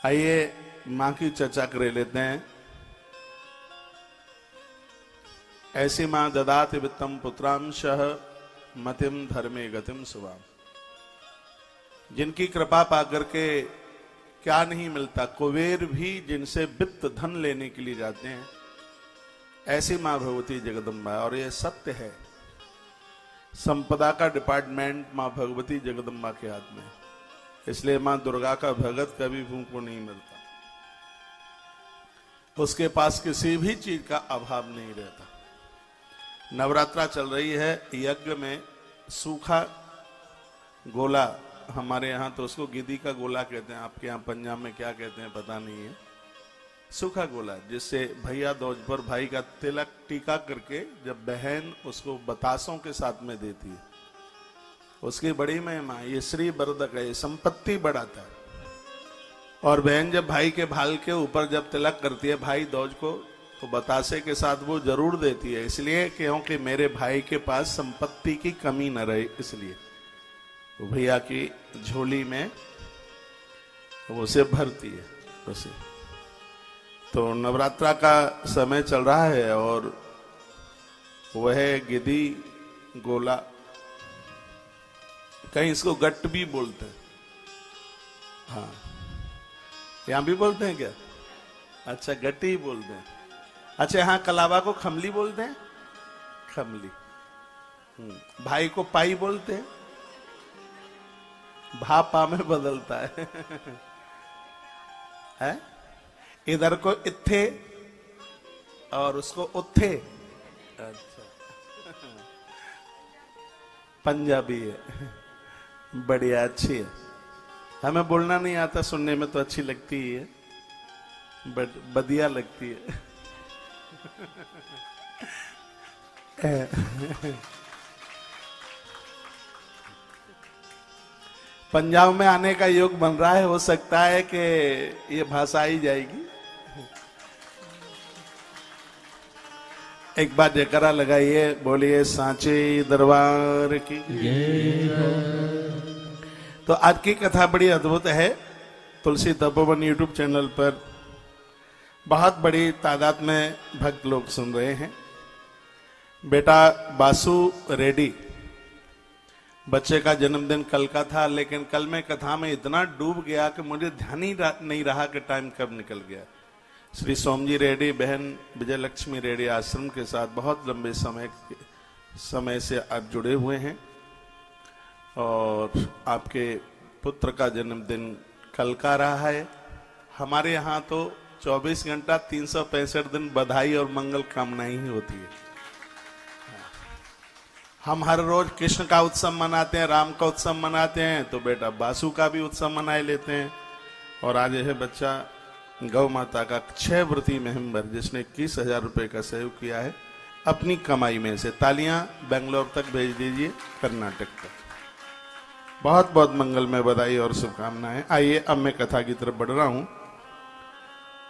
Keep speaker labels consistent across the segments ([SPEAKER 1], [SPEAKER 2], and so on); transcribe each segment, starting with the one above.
[SPEAKER 1] आइए मां की चर्चा कर लेते हैं। ऐसी मां ददाति वित्तम पुत्रांशः मतिम धर्मे गतिम शुभाम। जिनकी कृपा पा करके क्या नहीं मिलता, कुबेर भी जिनसे वित्त धन लेने के लिए जाते हैं, ऐसी मां भगवती जगदम्बा। और ये सत्य है, संपदा का डिपार्टमेंट मां भगवती जगदम्बा के हाथ में। इसलिए मां दुर्गा का भगत कभी भूख को नहीं मिलता, उसके पास किसी भी चीज का अभाव नहीं रहता। नवरात्रा चल रही है, यज्ञ में सूखा गोला, हमारे यहाँ तो उसको गिद्दी का गोला कहते हैं, आपके यहाँ पंजाब में क्या कहते हैं पता नहीं है, सूखा गोला, जिससे भैया दूज पर भाई का तिलक टीका करके जब बहन उसको बतासों के साथ में देती है, उसकी बड़ी महिमा। ये श्री बरदक है, संपत्ति बढ़ाता है। और बहन जब भाई के भाल के ऊपर जब तिलक करती है भाई दूज को, तो बतासे के साथ वो जरूर देती है, इसलिए क्योंकि मेरे भाई के पास संपत्ति की कमी न रहे, इसलिए वो भैया की झोली में वो उसे भरती है उसे। तो नवरात्रा का समय चल रहा है और वह गिद्दी गोला, कहीं इसको गट्ट भी बोलते हैं, हाँ यहां भी बोलते हैं क्या? अच्छा, गट्टी ही बोलते हैं। अच्छा, यहाँ कलावा को खमली बोलते हैं, खमली। भाई को पाई बोलते हैं, भा पा में बदलता है, है? इधर को इत्थे और उसको उत्थे। अच्छा, पंजाबी है, बढ़िया, अच्छी है। हमें बोलना नहीं आता, सुनने में तो अच्छी लगती है, बट बढ़िया लगती है। पंजाब में आने का योग बन रहा है, हो सकता है कि ये भाषा ही जाएगी। एक बार जयकारा लगाइए, बोलिए सांचे दरबार की। तो आज की कथा बड़ी अद्भुत है। तुलसी तपोवन यूट्यूब चैनल पर बहुत बड़ी तादाद में भक्त लोग सुन रहे हैं। बेटा बासु रेड्डी, बच्चे का जन्मदिन कल का था, लेकिन कल मैं कथा में इतना डूब गया कि मुझे ध्यान ही नहीं रहा कि टाइम कब निकल गया। श्री सोमजी रेड्डी बहन विजय लक्ष्मी रेड्डी आश्रम के साथ बहुत लंबे समय से आप जुड़े हुए हैं और आपके पुत्र का जन्मदिन कल का रहा है। हमारे यहाँ तो 24 घंटा 365 दिन बधाई और मंगल कामनाएं ही होती है। हम हर रोज कृष्ण का उत्सव मनाते हैं, राम का उत्सव मनाते हैं, तो बेटा बासु का भी उत्सव मनाए लेते हैं। और आज यह बच्चा गौ माता का 6 व्रती मेंबर, जिसने 21,000 रुपए का सहयोग किया है अपनी कमाई में से। तालियां बेंगलोर तक भेज दीजिए, कर्नाटक तक। बहुत बहुत मंगल में बधाई और शुभकामनाएं। आइए अब मैं कथा की तरफ बढ़ रहा हूं।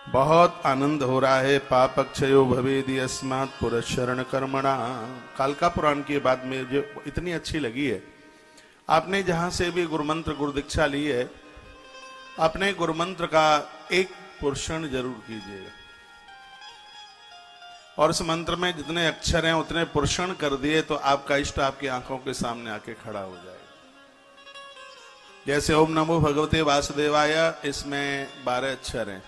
[SPEAKER 1] बहुत आनंद हो रहा है। पाप क्षयो भवेदि अस्मात् पुरस्चरण कर्मणा। कालका पुराण की बात में जो इतनी अच्छी लगी है, आपने जहां से भी गुरुमंत्र गुरु दीक्षा ली है, अपने गुरुमंत्र का एक पुरुषण जरूर कीजिएगा। और इस मंत्र में जितने अक्षर हैं उतने पुरुषण कर दिए तो आपका इष्ट आपकी आंखों के सामने आके खड़ा हो जाएगा। जैसे ओम नमो भगवते वासुदेवाय, इसमें 12 अक्षर हैं।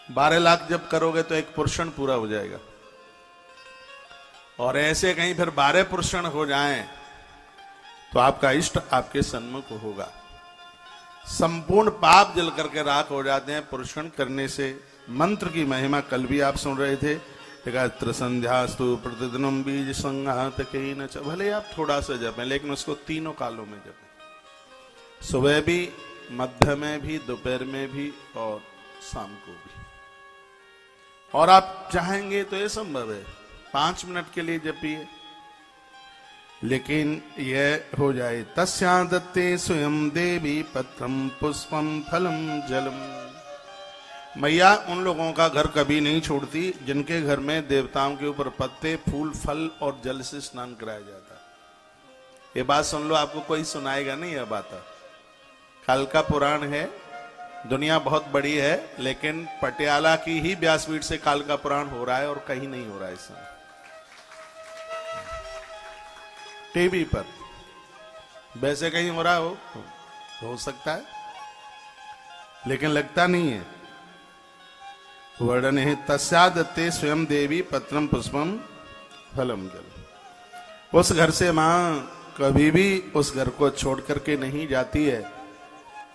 [SPEAKER 1] 12 लाख जब करोगे तो एक पुरुषण पूरा हो जाएगा। और ऐसे कहीं फिर 12 पुरुषण हो जाएं तो आपका इष्ट आपके सन्मुख होगा। संपूर्ण पाप जल करके राख हो जाते हैं पुरुषण करने से। मंत्र की महिमा कल भी आप सुन रहे थे। एकात्र संध्यास्तु प्रतिदिनम बीज संघात केन च। भले आप थोड़ा सा जपें, लेकिन उसको तीनों कालों में जपें, सुबह भी, मध्य में भी, दोपहर में भी और शाम को भी। और आप चाहेंगे तो ये संभव है 5 मिनट के लिए जपिए, लेकिन यह हो जाए। तस्या दत्ते स्वयं देवी पत्रम पुष्पम फलम जलम। मैया उन लोगों का घर कभी नहीं छोड़ती जिनके घर में देवताओं के ऊपर पत्ते, फूल, फल और जल से स्नान कराया जाता है। ये बात सुन लो, आपको कोई सुनाएगा नहीं। यह बात कालका पुराण है, दुनिया बहुत बड़ी है, लेकिन पटियाला की ही व्यासपीठ से काल का पुराण हो रहा है और कहीं नहीं हो रहा है इस समय। टीवी पर वैसे कहीं हो रहा हो सकता है, लेकिन लगता नहीं है। वर्णन है तस्यादत्ते स्वयं देवी पत्रम पुष्पम फलम जल। उस घर से मां कभी भी उस घर को छोड़ करके नहीं जाती है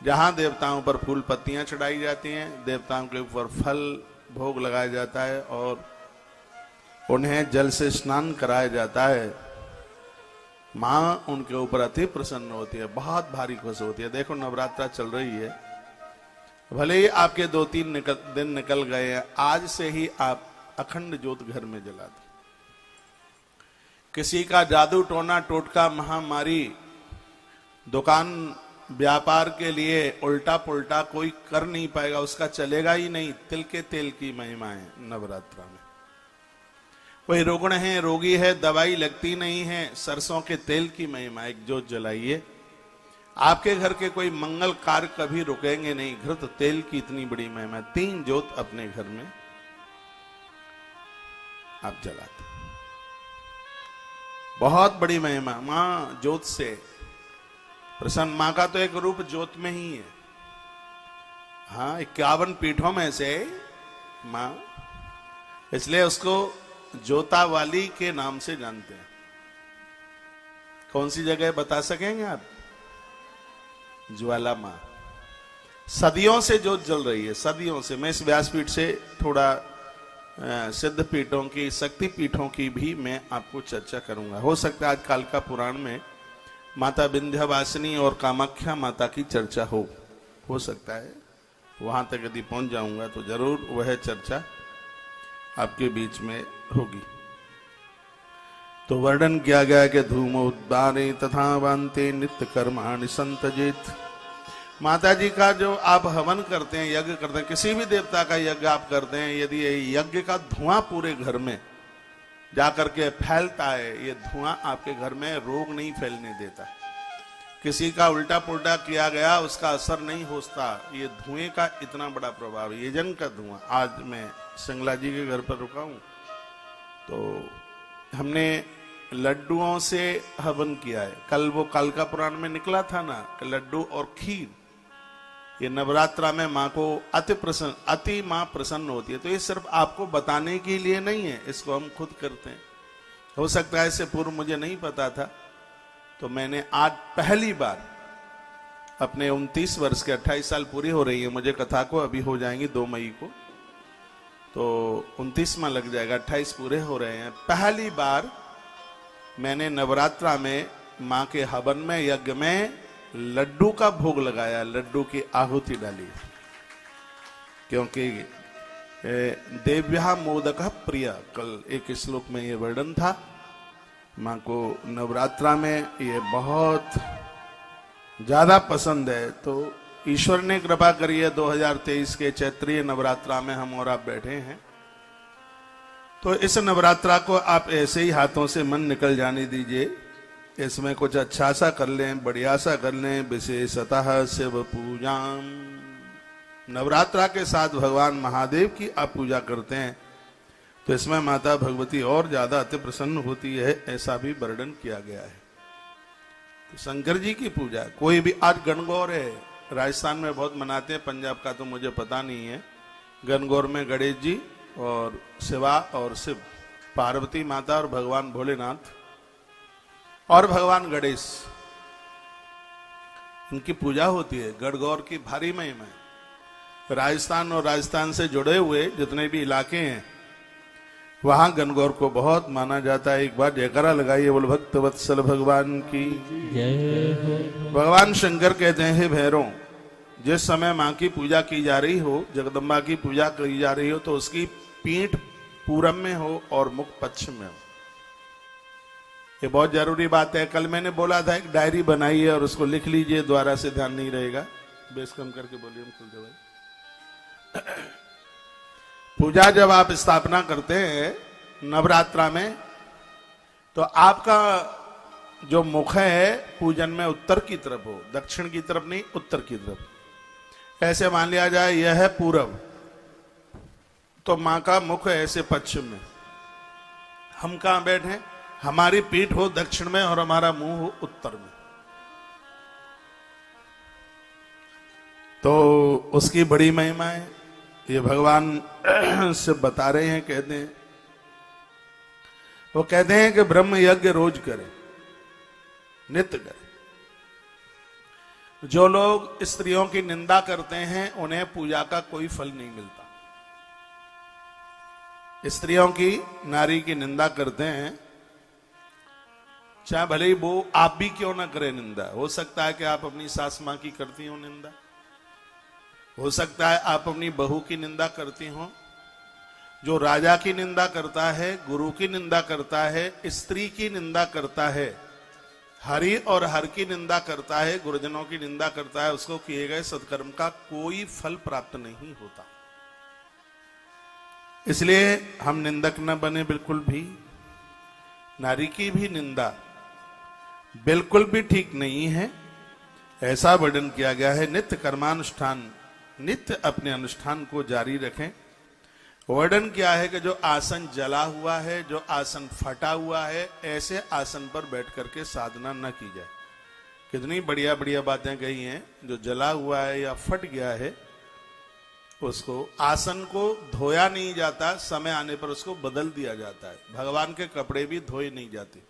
[SPEAKER 1] जहां देवताओं पर फूल पत्तियां चढ़ाई जाती हैं, देवताओं के ऊपर फल भोग लगाया जाता है और उन्हें जल से स्नान कराया जाता है। मां उनके ऊपर अति प्रसन्न होती है, बहुत भारी खुश होती है। देखो नवरात्रा चल रही है, भले ही आपके 2-3 दिन निकल गए हैं, आज से ही आप अखंड ज्योत घर में जला दो। किसी का जादू टोना टोटका महामारी दुकान व्यापार के लिए उल्टा पुल्टा कोई कर नहीं पाएगा, उसका चलेगा ही नहीं। तिल के तेल की महिमा है नवरात्रा में। कोई रुग्ण है, रोगी है, दवाई लगती नहीं है, सरसों के तेल की महिमा। एक ज्योत जलाइए, आपके घर के कोई मंगल कार्य कभी रुकेंगे नहीं। घृत तेल की इतनी बड़ी महिमा। 3 ज्योत अपने घर में आप जलाते, बहुत बड़ी महिमा। मां ज्योत से प्रसन्न। मां का तो एक रूप ज्योत में ही है। हाँ, 51 पीठों में से मां, इसलिए उसको ज्योता वाली के नाम से जानते हैं। कौन सी जगह बता सकेंगे आप? ज्वाला मां। सदियों से ज्योत जल रही है, सदियों से। मैं इस व्यासपीठ से थोड़ा सिद्ध पीठों की, शक्ति पीठों की भी मैं आपको चर्चा करूंगा। हो सकता है आज कालका पुराण में माता विंध्यवासिनी और कामाख्या माता की चर्चा हो सकता है। वहां तक यदि पहुंच जाऊंगा तो जरूर वह चर्चा आपके बीच में होगी। तो वर्णन किया गया कि धूमोद्बारे तथा वान्ते नित्य कर्माणि संतजेत। माता जी का जो आप हवन करते हैं, यज्ञ करते हैं, किसी भी देवता का यज्ञ आप करते हैं, यदि ये यज्ञ का धुआं पूरे घर में जाकर के फैलता है, ये धुआं आपके घर में रोग नहीं फैलने देता। किसी का उल्टा पुल्टा किया गया, उसका असर नहीं होता। ये धुएं का इतना बड़ा प्रभाव, ये जन का धुआं। आज मैं संगला जी के घर पर रुका हूं, तो हमने लड्डुओं से हवन किया है। कल वो कालका पुराण में निकला था ना, लड्डू और खीर। ये नवरात्रा में माँ को अति माँ प्रसन्न होती है। तो ये सिर्फ आपको बताने के लिए नहीं है, इसको हम खुद करते हैं। हो सकता है इससे पूर्व मुझे नहीं पता था, तो मैंने आज पहली बार अपने 29 वर्ष के 28 साल पूरी हो रही है मुझे कथा को, अभी हो जाएंगी 2 मई को, तो 29 में लग जाएगा, 28 पूरे हो रहे हैं। पहली बार मैंने नवरात्रा में माँ के हवन में, यज्ञ में लड्डू का भोग लगाया, लड्डू की आहुति डाली। क्योंकि देव्या मोदक प्रिय, कल एक श्लोक में ये वर्णन था। माँ को नवरात्रा में ये बहुत ज्यादा पसंद है। तो ईश्वर ने कृपा करी है, 2023 के चैत्रीय नवरात्रा में हम और आप बैठे हैं। तो इस नवरात्रा को आप ऐसे ही हाथों से मन निकल जाने दीजिए। इसमें कुछ अच्छा सा कर लें, बढ़िया सा कर लें। विशेषतः शिव पूजा, नवरात्रा के साथ भगवान महादेव की आप पूजा करते हैं तो इसमें माता भगवती और ज्यादा अति प्रसन्न होती है, ऐसा भी वर्णन किया गया है। तो शंकर जी की पूजा, कोई भी, आज गणगौर है, राजस्थान में बहुत मनाते हैं, पंजाब का तो मुझे पता नहीं है। गणगौर में गणेश जी और शिवा और शिव, पार्वती माता और भगवान भोलेनाथ और भगवान गणेश, इनकी पूजा होती है। गणगौर की भारी महिमा है। राजस्थान और राजस्थान से जुड़े हुए जितने भी इलाके हैं, वहां गणगौर को बहुत माना जाता है। एक बार जयकारा लगाइए, बोल भक्त वत्सल भगवान की जय हो। भगवान शंकर कहते हैं, हे भैरव, जिस समय माँ की पूजा की जा रही हो, जगदम्बा की पूजा की जा रही हो, तो उसकी पीठ पूरब में हो और मुख पश्चिम में हो। ये बहुत जरूरी बात है। कल मैंने बोला था एक डायरी बनाइए और उसको लिख लीजिए, द्वारा से ध्यान नहीं रहेगा। बेस कम करके बोलिए खुलते भाई। पूजा जब आप स्थापना करते हैं नवरात्रा में, तो आपका जो मुख है पूजन में उत्तर की तरफ हो, दक्षिण की तरफ नहीं, उत्तर की तरफ। ऐसे मान लिया जाए यह है पूरब, तो मां का मुख ऐसे पश्चिम में, हम कहां बैठे, हमारी पीठ हो दक्षिण में और हमारा मुंह हो उत्तर में। तो उसकी बड़ी महिमा है, ये भगवान से बता रहे हैं। कहते हैं, वो कहते हैं कि ब्रह्म यज्ञ रोज करें, नित्य करें। जो लोग स्त्रियों की निंदा करते हैं उन्हें पूजा का कोई फल नहीं मिलता। स्त्रियों की, नारी की निंदा करते हैं, चाहे भले ही वो आप भी क्यों ना करें निंदा, हो सकता है कि आप अपनी सास मां की करती हो निंदा, हो सकता है आप अपनी बहू की निंदा करती हो। जो राजा की निंदा करता है, गुरु की निंदा करता है, स्त्री की निंदा करता है, हरि और हर की निंदा करता है, गुरुजनों की निंदा करता है, उसको किए गए सत्कर्म का कोई फल प्राप्त नहीं होता। इसलिए हम निंदक न बने बिल्कुल भी। नारी की भी निंदा बिल्कुल भी ठीक नहीं है। ऐसा वर्णन किया गया है, नित्य कर्मानुष्ठान, नित्य अपने अनुष्ठान को जारी रखें। वर्णन क्या है कि जो आसन जला हुआ है, जो आसन फटा हुआ है, ऐसे आसन पर बैठ करके साधना न की जाए। कितनी बढ़िया बढ़िया बातें कही हैं। जो जला हुआ है या फट गया है, उसको, आसन को धोया नहीं जाता, समय आने पर उसको बदल दिया जाता है। भगवान के कपड़े भी धोए नहीं जाते,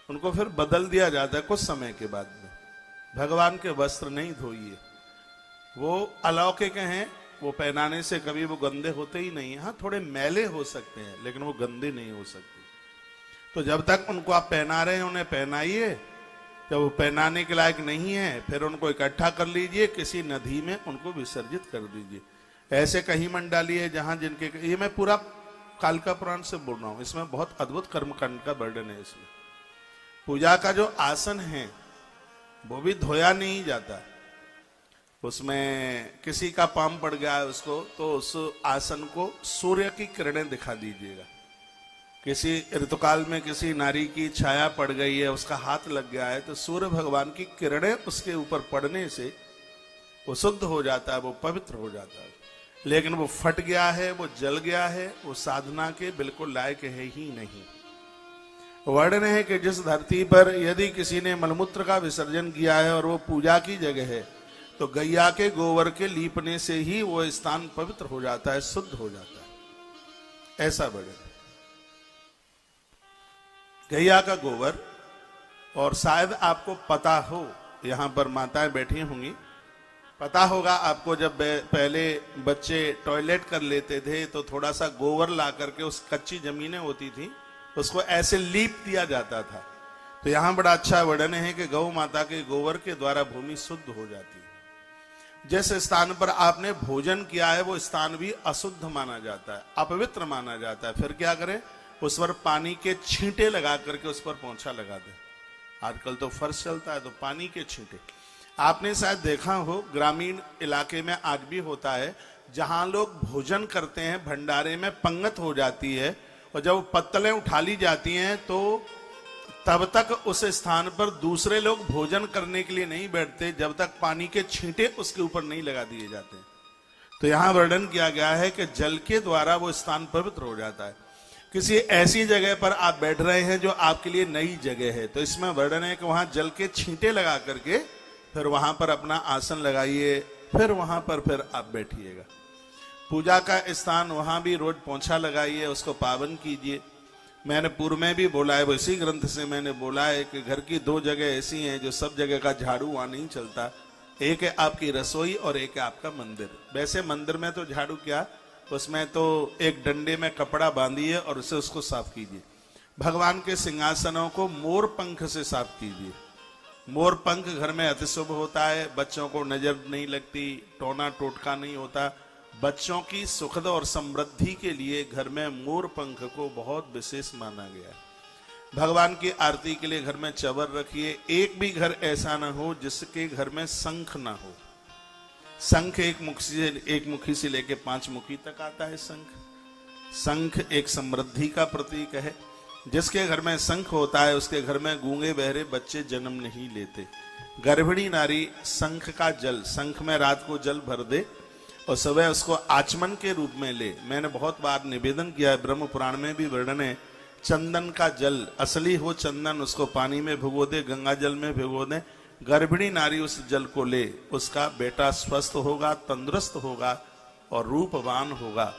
[SPEAKER 1] उनको फिर बदल दिया जाता है कुछ समय के बाद में। भगवान के वस्त्र नहीं धोइए, वो अलौकिक हैं, वो पहनाने से कभी वो गंदे होते ही नहीं। हाँ, थोड़े मैले हो सकते हैं, लेकिन वो गंदे नहीं हो सकते। तो जब तक उनको आप पहना रहे हैं, उन्हें पहनाइए। जब वो पहनाने के लायक नहीं है, फिर उनको इकट्ठा कर लीजिए, किसी नदी में उनको विसर्जित कर दीजिए। ऐसे कहीं मंडाली है जहां जिनके, ये मैं पूरा कालिका पुराण से बोल रहा हूं, इसमें बहुत अद्भुत कर्मकांड का वर्णन है। इसमें पूजा का जो आसन है वो भी धोया नहीं जाता। उसमें किसी का पाम पड़ गया है उसको, तो उस आसन को सूर्य की किरणें दिखा दीजिएगा। किसी ऋतुकाल में किसी नारी की छाया पड़ गई है, उसका हाथ लग गया है, तो सूर्य भगवान की किरणें उसके ऊपर पड़ने से वो शुद्ध हो जाता है, वो पवित्र हो जाता है। लेकिन वो फट गया है, वो जल गया है, वो साधना के बिल्कुल लायक है ही नहीं। वर्णन है कि जिस धरती पर यदि किसी ने मलमूत्र का विसर्जन किया है और वो पूजा की जगह है, तो गैया के गोबर के लीपने से ही वो स्थान पवित्र हो जाता है, शुद्ध हो जाता है। ऐसा वर्णन, गैया का गोबर। और शायद आपको पता हो, यहां पर माताएं बैठी होंगी, पता होगा आपको, जब पहले बच्चे टॉयलेट कर लेते थे तो थोड़ा सा गोबर ला करके, उस कच्ची जमीनें होती थी, उसको ऐसे लीप दिया जाता था। तो यहां बड़ा अच्छा वर्णन है कि गौ माता के गोबर के द्वारा भूमि शुद्ध हो जाती है। जिस स्थान पर आपने भोजन किया है वो स्थान भी अशुद्ध माना जाता है, अपवित्र माना जाता है। फिर क्या करें, उस पर पानी के छींटे लगा करके उस पर पोंछा लगा दें। आजकल तो फर्श चलता है, तो पानी के छींटे। आपने शायद देखा हो, ग्रामीण इलाके में आज भी होता है, जहां लोग भोजन करते हैं, भंडारे में पंगत हो जाती है, और जब पत्तलें उठा ली जाती हैं तो तब तक उस स्थान पर दूसरे लोग भोजन करने के लिए नहीं बैठते जब तक पानी के छींटे उसके ऊपर नहीं लगा दिए जाते। तो यहां वर्णन किया गया है कि जल के द्वारा वो स्थान पवित्र हो जाता है। किसी ऐसी जगह पर आप बैठ रहे हैं जो आपके लिए नई जगह है, तो इसमें वर्णन है कि वहां जल के छींटे लगा करके फिर वहां पर अपना आसन लगाइए, फिर वहां पर फिर आप बैठिएगा। पूजा का स्थान वहां भी रोज पोंछा लगाइए, उसको पावन कीजिए। मैंने पूर्व में भी बोला है, वो इसी ग्रंथ से मैंने बोला है कि घर की दो जगह ऐसी हैं जो सब जगह का झाड़ू वहां नहीं चलता। एक है आपकी रसोई और एक है आपका मंदिर। वैसे मंदिर में तो झाड़ू क्या, उसमें तो एक डंडे में कपड़ा बांधिए और उससे उसको साफ कीजिए। भगवान के सिंहासनों को मोर पंख से साफ कीजिए। मोर पंख घर में अति शुभ होता है, बच्चों को नजर नहीं लगती, टोना टोटका नहीं होता। बच्चों की सुखद और समृद्धि के लिए घर में मोर पंख को बहुत विशेष माना गया है। भगवान की आरती के लिए घर में चवर रखिए। एक भी घर ऐसा ना हो जिसके घर में शंख ना हो। शंख एक मुखी से लेकर 5 मुखी तक आता है। शंख एक समृद्धि का प्रतीक है। जिसके घर में शंख होता है उसके घर में गूंगे बहरे बच्चे जन्म नहीं लेते। गर्भिणी नारी शंख का जल, शंख में रात को जल भर दे और सुबह उसको आचमन के रूप में ले। मैंने बहुत बार निवेदन किया है, ब्रह्म पुराण में भी वर्णन है, चंदन का जल, असली हो चंदन, उसको पानी में भिगो दे, गंगा जल में भिगो दे, गर्भिणी नारी उस जल को ले, उसका बेटा स्वस्थ होगा, तंदुरुस्त होगा और रूपवान होगा।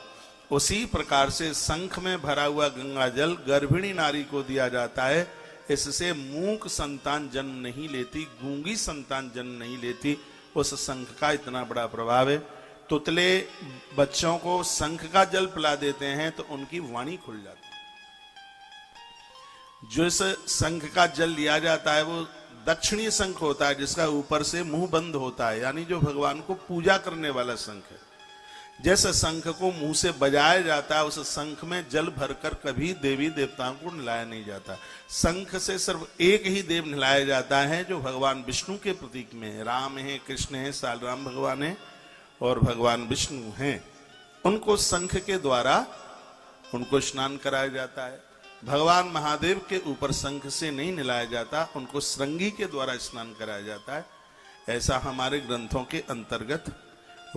[SPEAKER 1] उसी प्रकार से शंख में भरा हुआ गंगा जल गर्भिणी नारी को दिया जाता है। इससे मूक संतान जन्म नहीं लेती, गूंगी संतान जन्म नहीं लेती। उस शंख का इतना बड़ा प्रभाव है। तुतले बच्चों को शंख का जल पिला देते हैं तो उनकी वाणी खुल जाती है। जो इस शंख का जल लिया जाता है वो दक्षिणी शंख होता है, जिसका ऊपर से मुंह बंद होता है, यानी जो भगवान को पूजा करने वाला शंख है। जैसे शंख को मुंह से बजाया जाता है, उस शंख में जल भरकर कभी देवी देवताओं को नहलाया नहीं जाता। शंख से सिर्फ एक ही देव नहलाया जाता है जो भगवान विष्णु के प्रतीक में है। राम है, कृष्ण है, सालराम भगवान है और भगवान विष्णु हैं। उनको शंख के द्वारा उनको स्नान कराया जाता है। भगवान महादेव के ऊपर शंख से नहीं नहलाया जाता, उनको श्रृंगी के द्वारा स्नान कराया जाता है। ऐसा हमारे ग्रंथों के अंतर्गत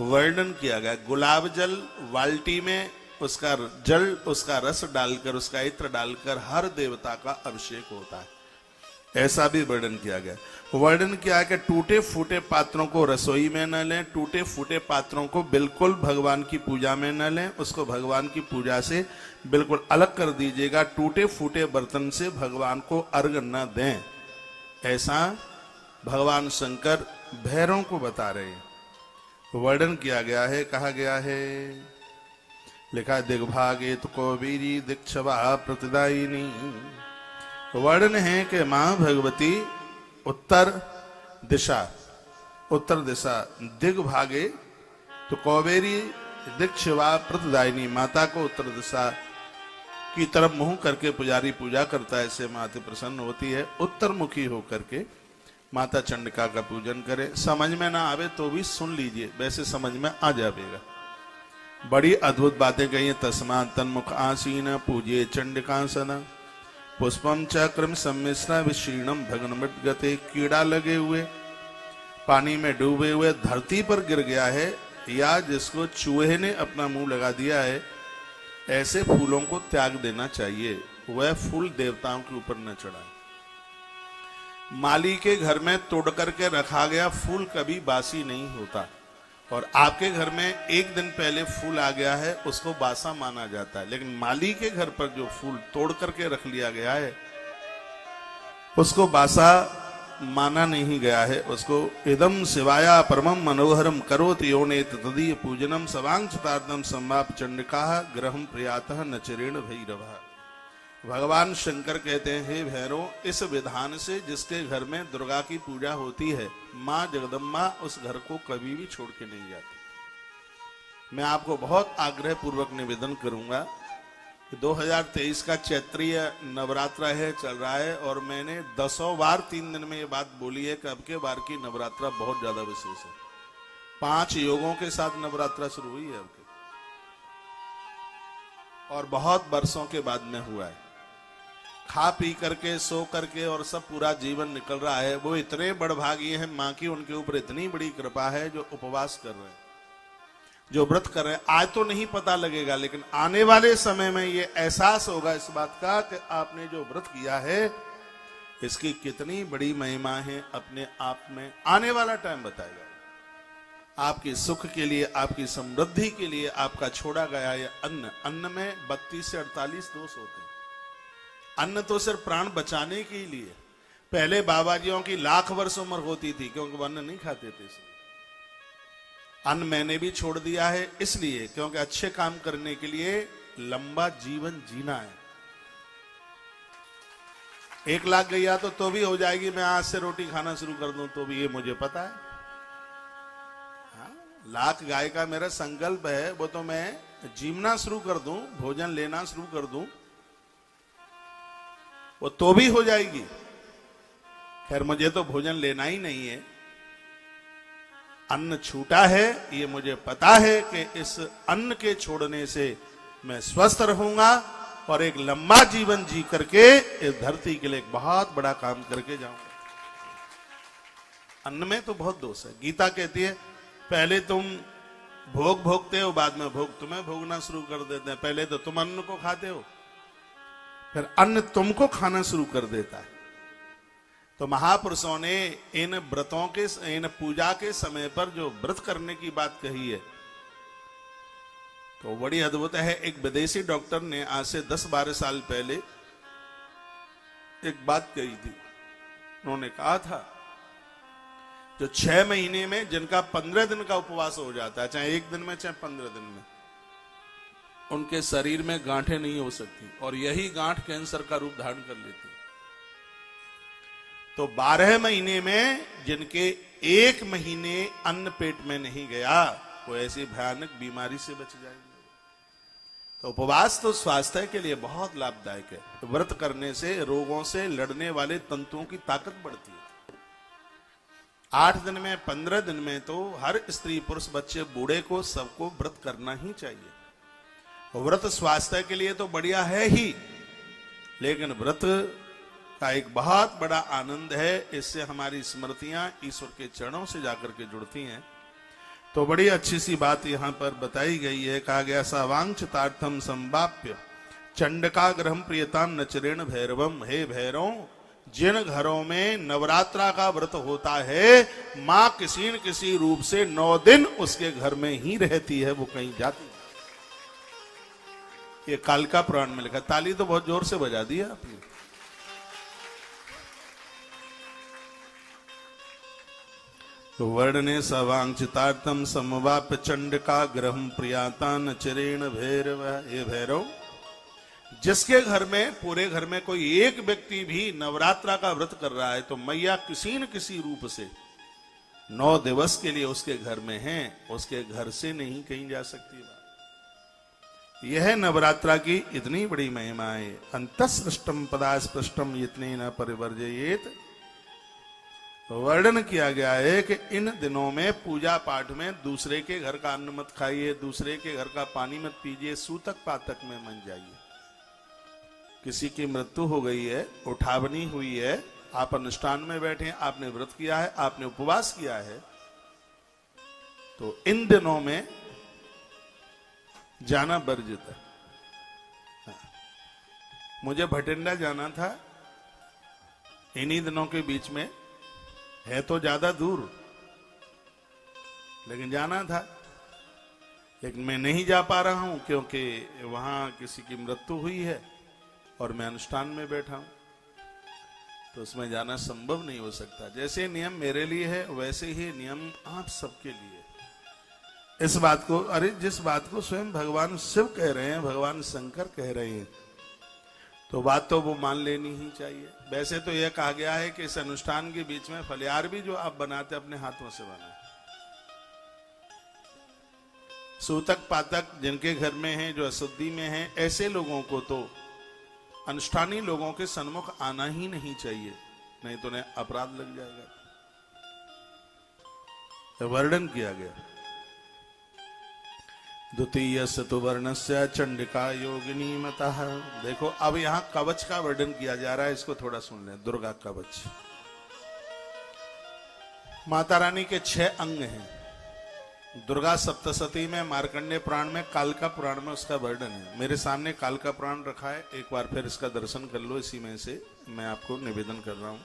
[SPEAKER 1] वर्णन किया गया। गुलाब जल बाल्टी में उसका जल, उसका रस डालकर, उसका इत्र डालकर हर देवता का अभिषेक होता है, ऐसा भी वर्णन किया गया। वर्णन किया है कि टूटे फूटे पात्रों को रसोई में न लें, टूटे फूटे पात्रों को बिल्कुल भगवान की पूजा में न लें, उसको भगवान की पूजा से बिल्कुल अलग कर दीजिएगा। टूटे फूटे बर्तन से भगवान को अर्घ न दें, ऐसा भगवान शंकर भैरवों को बता रहे हैं। वर्णन किया गया है, कहा गया है, लिखा दिग्भागे तो कौबीरी दिक्षवा प्रतिदायिनी। वर्णन है कि मां भगवती उत्तर दिशा दिग्भागे तो कौबेरी दिक्षवा प्रतिदायिनी, माता को उत्तर दिशा की तरफ मुंह करके पुजारी पूजा करता है, इससे माता प्रसन्न होती है। उत्तर मुखी होकर के माता चंडिका का पूजन करे। समझ में ना आवे तो भी सुन लीजिए, वैसे समझ में आ जाएगा। बड़ी अद्भुत बातें कही। तस्मा तन्मुख आसीन पूजे चंडिकासन पुष्पम चक्रम सम्मिश्रा विशीर्णम भगन गते। कीड़ा लगे हुए, पानी में डूबे हुए, धरती पर गिर गया है, या जिसको चूहे ने अपना मुंह लगा दिया है, ऐसे फूलों को त्याग देना चाहिए। वह फूल देवताओं के ऊपर न चढ़ाए। माली के घर में तोड़ करके रखा गया फूल कभी बासी नहीं होता, और आपके घर में एक दिन पहले फूल आ गया है उसको बासा माना जाता है। लेकिन माली के घर पर जो फूल तोड़ करके रख लिया गया है उसको बासा माना नहीं गया है। उसको इदम शिवाया परमम मनोहरम करोति योनेत तदीय पूजनम सवांक्षतार्दम संवाप चंडिका ग्रहम प्रियातः नचरेण भैरवः। भगवान शंकर कहते हैं, हे भैरव, इस विधान से जिसके घर में दुर्गा की पूजा होती है, मां जगदम्बा उस घर को कभी भी छोड़ के नहीं जाती। मैं आपको बहुत आग्रह पूर्वक निवेदन करूंगा कि 2023 का चैत्रीय नवरात्रा है, चल रहा है, और मैंने 10 बार 3 दिन में ये बात बोली है कि अब के बार की नवरात्रा बहुत ज्यादा विशेष है। 5 योगों के साथ नवरात्रा शुरू हुई है अब के, और बहुत वर्षों के बाद में हुआ है। खा पी करके, सो करके और सब पूरा जीवन निकल रहा है। वो इतने बड़भागी हैं, मां की उनके ऊपर इतनी बड़ी कृपा है, जो उपवास कर रहे हैं, जो व्रत कर रहे हैं। आज तो नहीं पता लगेगा, लेकिन आने वाले समय में ये एहसास होगा इस बात का कि आपने जो व्रत किया है इसकी कितनी बड़ी महिमा है। अपने आप में आने वाला टाइम बताएगा। आपके सुख के लिए, आपकी समृद्धि के लिए आपका छोड़ा गया ये अन्न में 32 से 48 दोष होते हैं। अन्न तो सिर्फ प्राण बचाने के लिए। पहले बाबाजियों की लाख वर्ष उम्र होती थी क्योंकि वो अन्न नहीं खाते थे, इसलिए अन्न मैंने भी छोड़ दिया है, इसलिए क्योंकि अच्छे काम करने के लिए लंबा जीवन जीना है। 1 लाख गैया तो भी हो जाएगी, मैं आज से रोटी खाना शुरू कर दूं तो भी, ये मुझे पता है। हाँ, 1 लाख गाय का मेरा संकल्प है, वो तो मैं जीवना शुरू कर दूं, भोजन लेना शुरू कर दूं, वो तो भी हो जाएगी। खैर मुझे तो भोजन लेना ही नहीं है, अन्न छूटा है, ये मुझे पता है कि इस अन्न के छोड़ने से मैं स्वस्थ रहूंगा, और एक लंबा जीवन जी करके इस धरती के लिए एक बहुत बड़ा काम करके जाऊंगा। अन्न में तो बहुत दोष है। गीता कहती है पहले तुम भोग भोगते हो, बाद में भोग तुम्हें भोगना शुरू कर देते हैं। पहले तो तुम अन्न को खाते हो, फिर अन्न तुमको खाना शुरू कर देता है। तो महापुरुषों ने इन व्रतों के, इन पूजा के समय पर जो व्रत करने की बात कही है तो बड़ी अद्भुत है। एक विदेशी डॉक्टर ने आज से 10-12 साल पहले एक बात कही थी। उन्होंने कहा था जो 6 महीने में जिनका 15 दिन का उपवास हो जाता है, चाहे 1 दिन में चाहे 15 दिन में, उनके शरीर में गांठें नहीं हो सकती और यही गांठ कैंसर का रूप धारण कर लेती। तो 12 महीने में जिनके 1 महीने अन्न पेट में नहीं गया वो ऐसी भयानक बीमारी से बच जाएंगे। तो उपवास तो स्वास्थ्य के लिए बहुत लाभदायक है। व्रत करने से रोगों से लड़ने वाले तंतुओं की ताकत बढ़ती है। 8 दिन में, 15 दिन में तो हर स्त्री पुरुष बच्चे बूढ़े को सबको व्रत करना ही चाहिए। व्रत स्वास्थ्य के लिए तो बढ़िया है ही, लेकिन व्रत का एक बहुत बड़ा आनंद है। इससे हमारी स्मृतियां ईश्वर के चरणों से जाकर के जुड़ती हैं। तो बड़ी अच्छी सी बात यहां पर बताई गई है। कहा गया सावांक्षतार्थम संवाप्य चंडकाग्रहम प्रियताम नचरेण भैरवम। हे भैरव, जिन घरों में नवरात्रा का व्रत होता है, मां किसी न किसी रूप से 9 दिन उसके घर में ही रहती है, वो कहीं जाती है। ये कालिका पुराण में लिखा। ताली तो बहुत जोर से बजा दी है आपने। तो वर्णने सवांक्षितार्थम समवाप्य चंडका ग्रहम प्रियातान चरेण भैरव। ये भैरव, जिसके घर में, पूरे घर में कोई एक व्यक्ति भी नवरात्रा का व्रत कर रहा है तो मैया किसी न किसी रूप से 9 दिवस के लिए उसके घर में है, उसके घर से नहीं कहीं जा सकती। यह नवरात्रा की इतनी बड़ी महिमा है। अंतःस्पृष्टम पदास्पृष्टम इतने न परिवर्जयेत। वर्णन किया गया है कि इन दिनों में पूजा पाठ में दूसरे के घर का अन्न मत खाइए, दूसरे के घर का पानी मत पीजिए, सूतक पातक में मत जाइए। किसी की मृत्यु हो गई है, उठावनी हुई है, आप अनुष्ठान में बैठे हैं, आपने व्रत किया है, आपने उपवास किया है, तो इन दिनों में जाना वर्जित है। मुझे भटिंडा जाना था इन्हीं दिनों के बीच में, है तो ज्यादा दूर लेकिन जाना था, लेकिन मैं नहीं जा पा रहा हूं क्योंकि वहां किसी की मृत्यु हुई है और मैं अनुष्ठान में बैठा हूं, तो उसमें जाना संभव नहीं हो सकता। जैसे नियम मेरे लिए है वैसे ही नियम आप सबके लिए। इस बात को, अरे जिस बात को स्वयं भगवान शिव कह रहे हैं, भगवान शंकर कह रहे हैं, तो बात तो वो मान लेनी ही चाहिए। वैसे तो यह कहा गया है कि इस अनुष्ठान के बीच में फलियार भी जो आप बनाते अपने हाथों से बनाए। सूतक पातक जिनके घर में हैं, जो अशुद्धि में हैं, ऐसे लोगों को तो अनुष्ठानी लोगों के सन्मुख आना ही नहीं चाहिए, नहीं तो उन्हें अपराध लग जाएगा। वर्णन किया गया द्वितीय सतुवर्णस्य चंडिका योगिनी मतः। देखो अब यहां कवच का वर्णन किया जा रहा है, इसको थोड़ा सुन लें। दुर्गा कवच, माता रानी के 6 अंग हैं। दुर्गा सप्तशती में, मार्कंडेय पुराण में, कालिका पुराण में उसका वर्णन है। मेरे सामने कालिका पुराण रखा है, एक बार फिर इसका दर्शन कर लो। इसी में से मैं आपको निवेदन कर रहा हूं।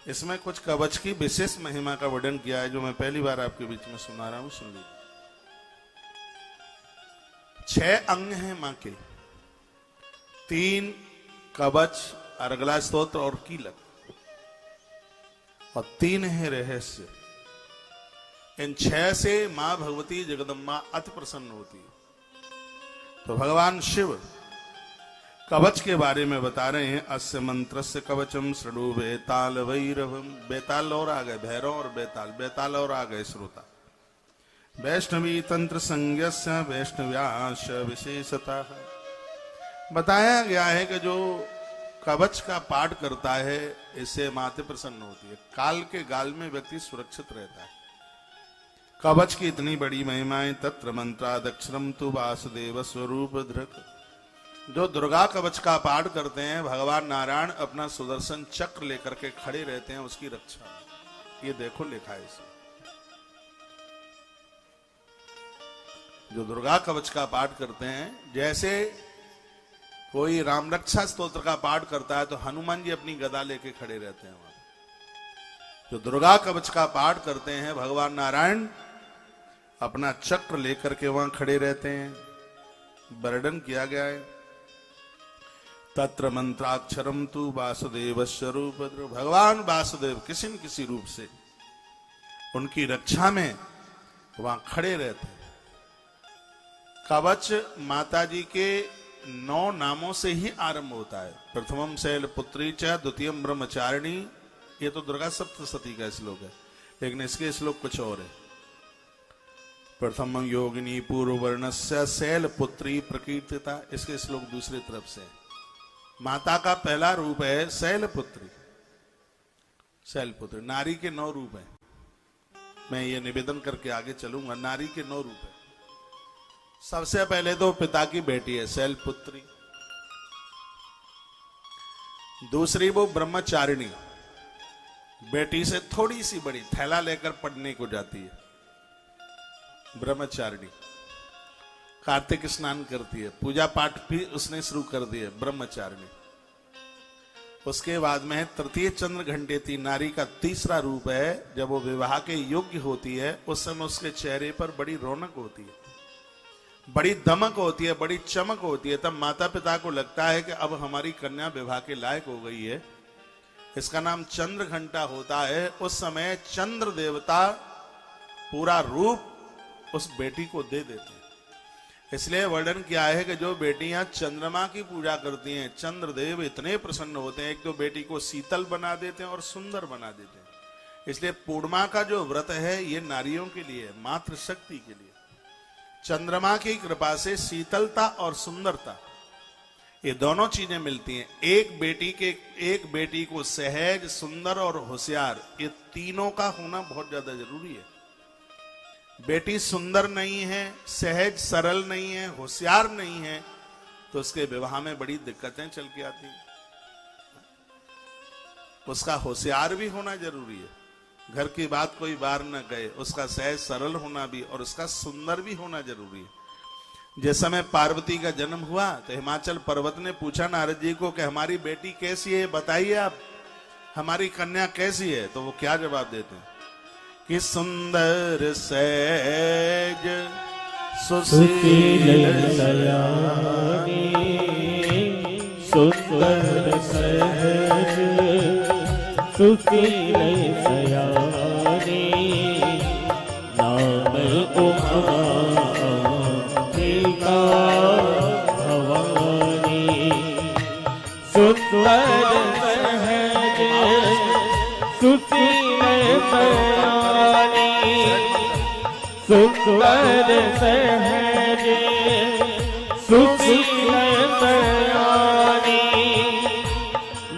[SPEAKER 1] इसमें कुछ कवच की विशेष महिमा का वर्णन किया है जो मैं पहली बार आपके बीच में सुना रहा हूं, सुन लीजिए। 6 अंग हैं मां के, 3 कवच, अर्गला स्तोत्र और कीलक, और 3 है रहस्य। इन 6 से मां भगवती जगदम्बा अति प्रसन्न होती है। तो भगवान शिव कवच के बारे में बता रहे हैं। अस्य मंत्रस्य कवचम शृणु बेताल भैरवम। बेताल और आ गए भैरव और बेताल, बेताल और आ गए श्रोता। वैष्णवी तंत्र संज्ञस्य वैष्णव्याश विशेषता। बताया गया है कि जो कवच का पाठ करता है इससे माते प्रसन्न होती है। काल के गाल में व्यक्ति सुरक्षित रहता है। कवच की इतनी बड़ी महिमाएं, तत्र मंत्रादक्षरम तु वासुदेव स्वरूप धृक। जो दुर्गा कवच का पाठ करते हैं, भगवान नारायण अपना सुदर्शन चक्र लेकर के खड़े रहते हैं उसकी रक्षा में। ये देखो लिखा है इसमें। जो दुर्गा कवच का पाठ करते हैं, जैसे कोई राम रक्षा स्तोत्र का पाठ करता है तो हनुमान जी अपनी गदा लेके खड़े रहते हैं वहां। जो दुर्गा कवच का पाठ करते हैं, भगवान नारायण अपना चक्र लेकर के वहां खड़े रहते हैं। वर्णन किया गया है, तत्र मंत्राक्षरम तु वासुदेव स्वरूप। भगवान वासुदेव किसी न किसी रूप से उनकी रक्षा में वहां खड़े रहते हैं। कवच माता जी के 9 नामों से ही आरंभ होता है। प्रथमम शैलपुत्री च, द्वितीयम ब्रह्मचारिणी। ये तो दुर्गा सप्तशती का श्लोक है, लेकिन इसके श्लोक कुछ और है। प्रथमम योगिनी पूर्ववर्णस्य शैलपुत्री प्रकीर्तिता। इसके श्लोक दूसरी तरफ से। माता का पहला रूप है शैलपुत्री। शैलपुत्री नारी के 9 रूप हैं। मैं ये निवेदन करके आगे चलूंगा। नारी के 9 रूप है। सबसे पहले तो पिता की बेटी है शैलपुत्री। दूसरी वो ब्रह्मचारिणी, बेटी से थोड़ी सी बड़ी, थैला लेकर पढ़ने को जाती है, ब्रह्मचारिणी। कार्तिक स्नान करती है, पूजा पाठ भी उसने शुरू कर दिए, ब्रह्मचारिणी। उसके बाद में तृतीय चंद्र घंटेती नारी का तीसरा रूप है। जब वो विवाह के योग्य होती है, उस समय उसके चेहरे पर बड़ी रौनक होती है, बड़ी दमक होती है, बड़ी चमक होती है। तब माता पिता को लगता है कि अब हमारी कन्या विवाह के लायक हो गई है। इसका नाम चंद्र घंटा होता है। उस समय चंद्र देवता पूरा रूप उस बेटी को दे देते हैं। इसलिए वर्णन किया है कि जो बेटियां चंद्रमा की पूजा करती हैं, चंद्रदेव इतने प्रसन्न होते हैं, एक तो बेटी को शीतल बना देते हैं और सुंदर बना देते हैं। इसलिए पूर्णिमा का जो व्रत है ये नारियों के लिए, मातृशक्ति के लिए। चंद्रमा की कृपा से शीतलता और सुंदरता, ये दोनों चीजें मिलती हैं। एक बेटी को सहज, सुंदर और होशियार, ये तीनों का होना बहुत ज्यादा जरूरी है। बेटी सुंदर नहीं है, सहज सरल नहीं है, होशियार नहीं है, तो उसके विवाह में बड़ी दिक्कतें चल के आती हैं। उसका होशियार भी होना जरूरी है, घर की बात कोई बार न गए, उसका सहज सरल होना भी और उसका सुंदर भी होना जरूरी है। जिस समय पार्वती का जन्म हुआ तो हिमाचल पर्वत ने पूछा नारद जी को कि हमारी बेटी कैसी है, बताइए आप, हमारी कन्या कैसी है। तो वो क्या जवाब देते हैं कि सुंदर सहज सुशील सयानी, सुंदर सहज सुशील सयानी, नाम उमा टीका भवानी। सुंदर सहज सुशील सयानी, सुंदर सहज सुशील सयानी,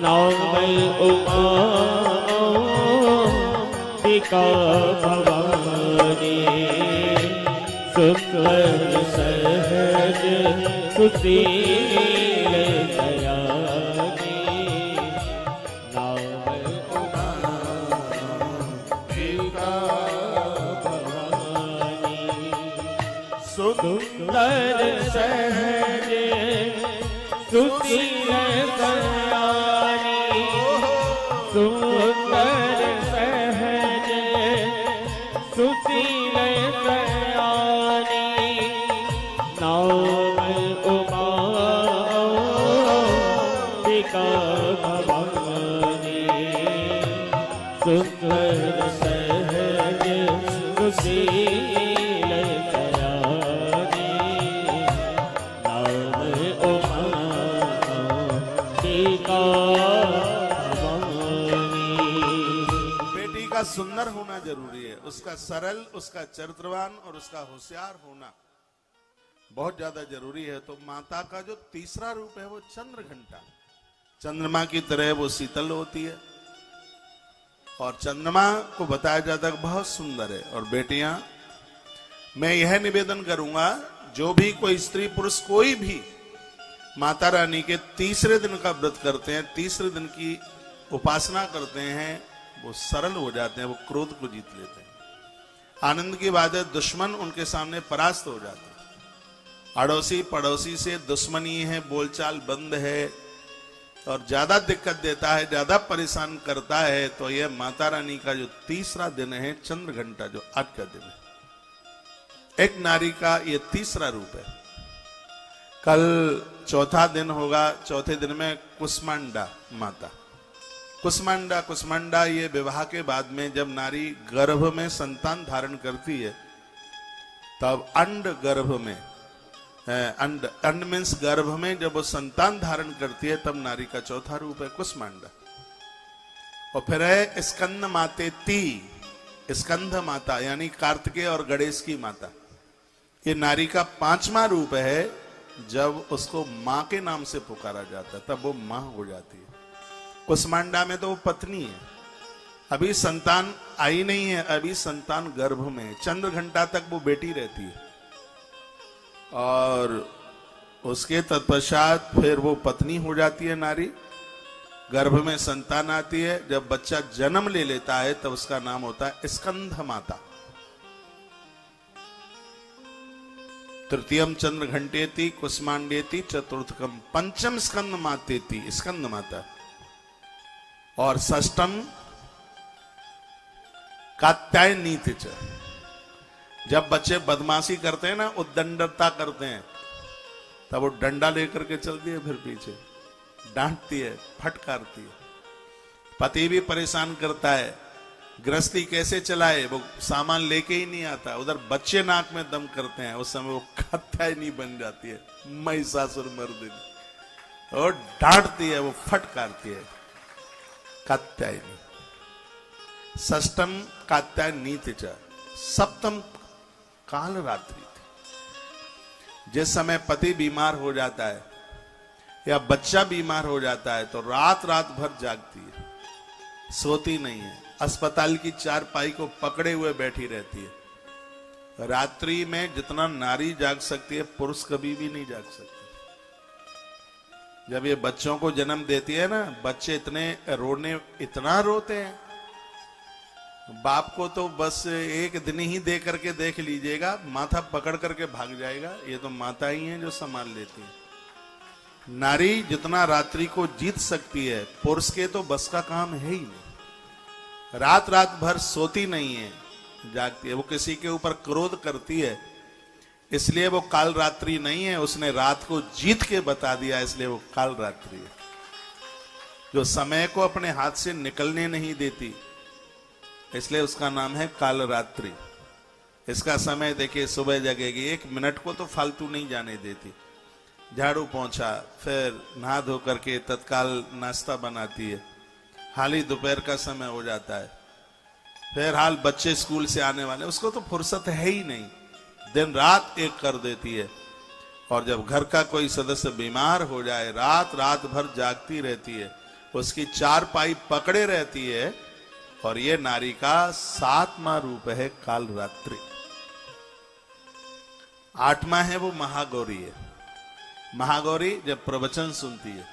[SPEAKER 1] नाम उमा टीका भवानी। सुंदर सहज सुशील सयानी, नाम उमा टीका भवानी। सुंदर सहज सुशील सयानी, सुंदर सहज सुशील सयानी, नाम उमा टीका भवानी। सुंदर सहज सुशील सयानी, नाम उमा टीका भवानी। बेटी का सुंदर होना जरूरी है, उसका सरल, उसका चरित्रवान और उसका होशियार होना बहुत ज्यादा जरूरी है। तो माता का जो तीसरा रूप है वो चंद्र घंटा, चंद्रमा की तरह वो शीतल होती है और चंद्रमा को बताया जाता है बहुत सुंदर है। और बेटियां मैं यह निवेदन करूंगा, जो भी कोई स्त्री पुरुष कोई भी माता रानी के तीसरे दिन का व्रत करते हैं, तीसरे दिन की उपासना करते हैं, वो सरल हो जाते हैं, वो क्रोध को जीत लेते हैं। आनंद की बात है, दुश्मन उनके सामने परास्त हो जाते हैं। अड़ोसी पड़ोसी से दुश्मनी है, बोलचाल बंद है और ज्यादा दिक्कत देता है, ज्यादा परेशान करता है, तो यह माता रानी का जो तीसरा दिन है, चंद्र घंटा, जो आज का दिन है, एक नारी का ये तीसरा रूप है। कल चौथा दिन होगा, चौथे दिन में कुष्मांडा माता। कुष्मांडा ये विवाह के बाद में जब नारी गर्भ में संतान धारण करती है, तब अंड गर्भ में, अंड मीन्स गर्भ में जब वो संतान धारण करती है, तब नारी का चौथा रूप है कुष्मांडा। और फिर है स्कंद मातेती, स्कंद माता यानी कार्तिकेय और गणेश की माता। ये नारी का पांचवा रूप है। जब उसको मां के नाम से पुकारा जाता है, तब वो मां हो जाती है। कुष्मांडा में तो वो पत्नी है, अभी संतान आई नहीं है, अभी संतान गर्भ में, चंद्र घंटा तक वो बेटी रहती है। और उसके तत्पश्चात फिर वो पत्नी हो जाती है नारी, गर्भ में संतान आती है। जब बच्चा जन्म ले लेता है, तब उसका नाम होता है स्कंध माता। तृतीयम चंद्र घंटेति कुष्मांडेति चतुर्थकम पंचम स्कंद मातेति, स्कंद माता। और षष्टम कात्यायनीति च। जब बच्चे बदमाशी करते हैं ना, उद्दंडता करते हैं, तब वो डंडा लेकर के चलती है, फिर पीछे डांटती है, फटकारती है। पति भी परेशान करता है, गृहस्थी कैसे चलाए, वो सामान लेके ही नहीं आता। उधर बच्चे नाक में दम करते हैं, उस समय वो कात्यायनी बन जाती है, महिषासुरमर्दिनी, और डांटती है, वो फटकारती है, कात्यायनी। षष्टम कात्यायनीति च। सप्तम काल रात्रि थी। जिस समय पति बीमार हो जाता है या बच्चा बीमार हो जाता है, तो रात रात भर जागती है, सोती नहीं है, अस्पताल की चारपाई को पकड़े हुए बैठी रहती है। रात्रि में जितना नारी जाग सकती है, पुरुष कभी भी नहीं जाग सकते। जब ये बच्चों को जन्म देती है ना, बच्चे इतना रोते हैं, बाप को तो बस एक दिन ही दे करके देख लीजिएगा, माथा पकड़ करके भाग जाएगा। ये तो माता ही है जो संभाल लेती है। नारी जितना रात्रि को जीत सकती है, पुरुष के तो बस का काम है ही नहीं। रात रात भर सोती नहीं है, जागती है। वो किसी के ऊपर क्रोध करती है, इसलिए वो काल रात्रि नहीं है, उसने रात को जीत के बता दिया, इसलिए वो काल रात्रि है। जो समय को अपने हाथ से निकलने नहीं देती, इसलिए उसका नाम है काल रात्रि। इसका समय देखिए, सुबह जगेगी, 1 मिनट को तो फालतू नहीं जाने देती। झाड़ू पोंछा, फिर नहा धो करके तत्काल नाश्ता बनाती है, हाल ही दोपहर का समय हो जाता है, फिर हाल बच्चे स्कूल से आने वाले, उसको तो फुर्सत है ही नहीं, दिन रात एक कर देती है। और जब घर का कोई सदस्य बीमार हो जाए, रात रात भर जागती रहती है, उसकी चारपाई पकड़े रहती है। और ये नारी का 7वां रूप है काल रात्रि। 8वां है वो महागौरी है। महागौरी जब प्रवचन सुनती है,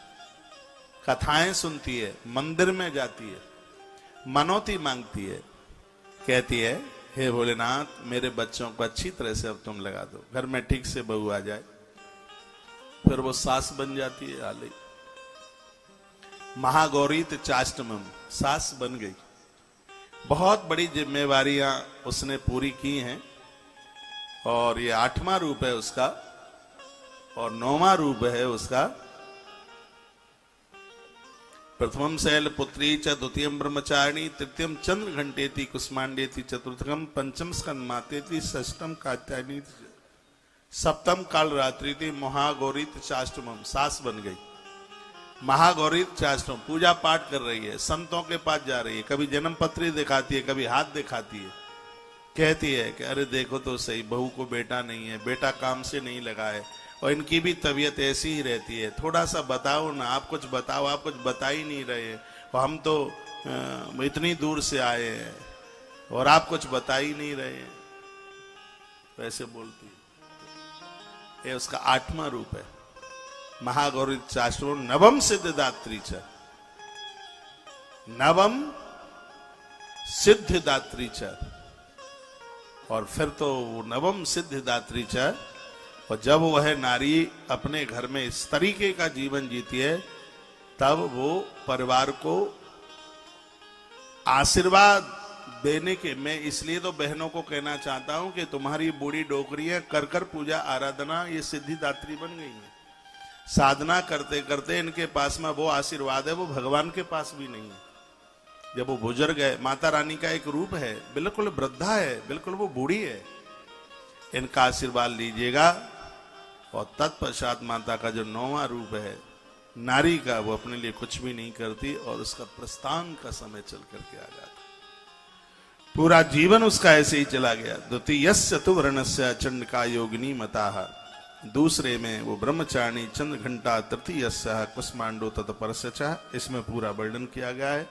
[SPEAKER 1] कथाएं सुनती है, मंदिर में जाती है, मनौती मांगती है, कहती है, हे भोलेनाथ, मेरे बच्चों को अच्छी तरह से अब तुम लगा दो, घर में ठीक से बहू आ जाए। फिर वो सास बन जाती है। हाल ही महागौरीत चाष्टमम, सास बन गई। बहुत बड़ी जिम्मेवारियां उसने पूरी की हैं। और ये 8वां रूप है उसका, और 9वां रूप है उसका प्रथमम शैल पुत्री च, द्वितीयम ब्रह्मचारिणी, तृतीयम चंद्र घंटेति कुष्मांडेति, चतुर्थकम पंचम स्कंद मातेति, षष्टम कात्यायनी, सप्तम काल रात्रि थी। महागौरीत चाष्टमम, सास बन गई। महागौरीत चाष्टम, पूजा पाठ कर रही है, संतों के पास जा रही है, कभी जन्म पत्री दिखाती है, कभी हाथ दिखाती है, कहती है कि अरे देखो तो सही, बहू को बेटा नहीं है, बेटा काम से नहीं लगा है, और इनकी भी तबीयत ऐसी ही रहती है, थोड़ा सा बताओ ना, आप कुछ बताओ, आप कुछ बता ही नहीं रहे, और हम तो इतनी दूर से आए हैं और आप कुछ बता ही नहीं रहे हैं। वैसे बोलती है। ये उसका 8वां रूप है। महागौरी शास्त्रों नवम सिद्धिदात्री च, नवम सिद्धिदात्री च, और फिर तो नवम सिद्धिदात्री च। और जब वह नारी अपने घर में इस तरीके का जीवन जीती है, तब वो परिवार को आशीर्वाद देने के, मैं इसलिए तो बहनों को कहना चाहता हूं कि तुम्हारी बूढ़ी डोकरियां कर कर पूजा आराधना ये सिद्धिदात्री बन गई है। साधना करते करते इनके पास में वो आशीर्वाद है, वो भगवान के पास भी नहीं है। जब वो बुजुर्ग है, माता रानी का एक रूप है, बिल्कुल वृद्धा है, बिल्कुल वो बूढ़ी है, इनका आशीर्वाद लीजिएगा। और तत्पश्चात माता का जो 9वां रूप है नारी का, वो अपने लिए कुछ भी नहीं करती और उसका प्रस्थान का समय चल करके आ जाता। पूरा जीवन उसका ऐसे ही चला गया। द्वितीयस्य तु वर्णस्य चंडिका योगिनी मताः, दूसरे में वो ब्रह्मचारिणी चंद्र घंटा, तृतीयस्य कुष्मांडो तत्परस्य च। इसमें पूरा वर्णन किया गया है।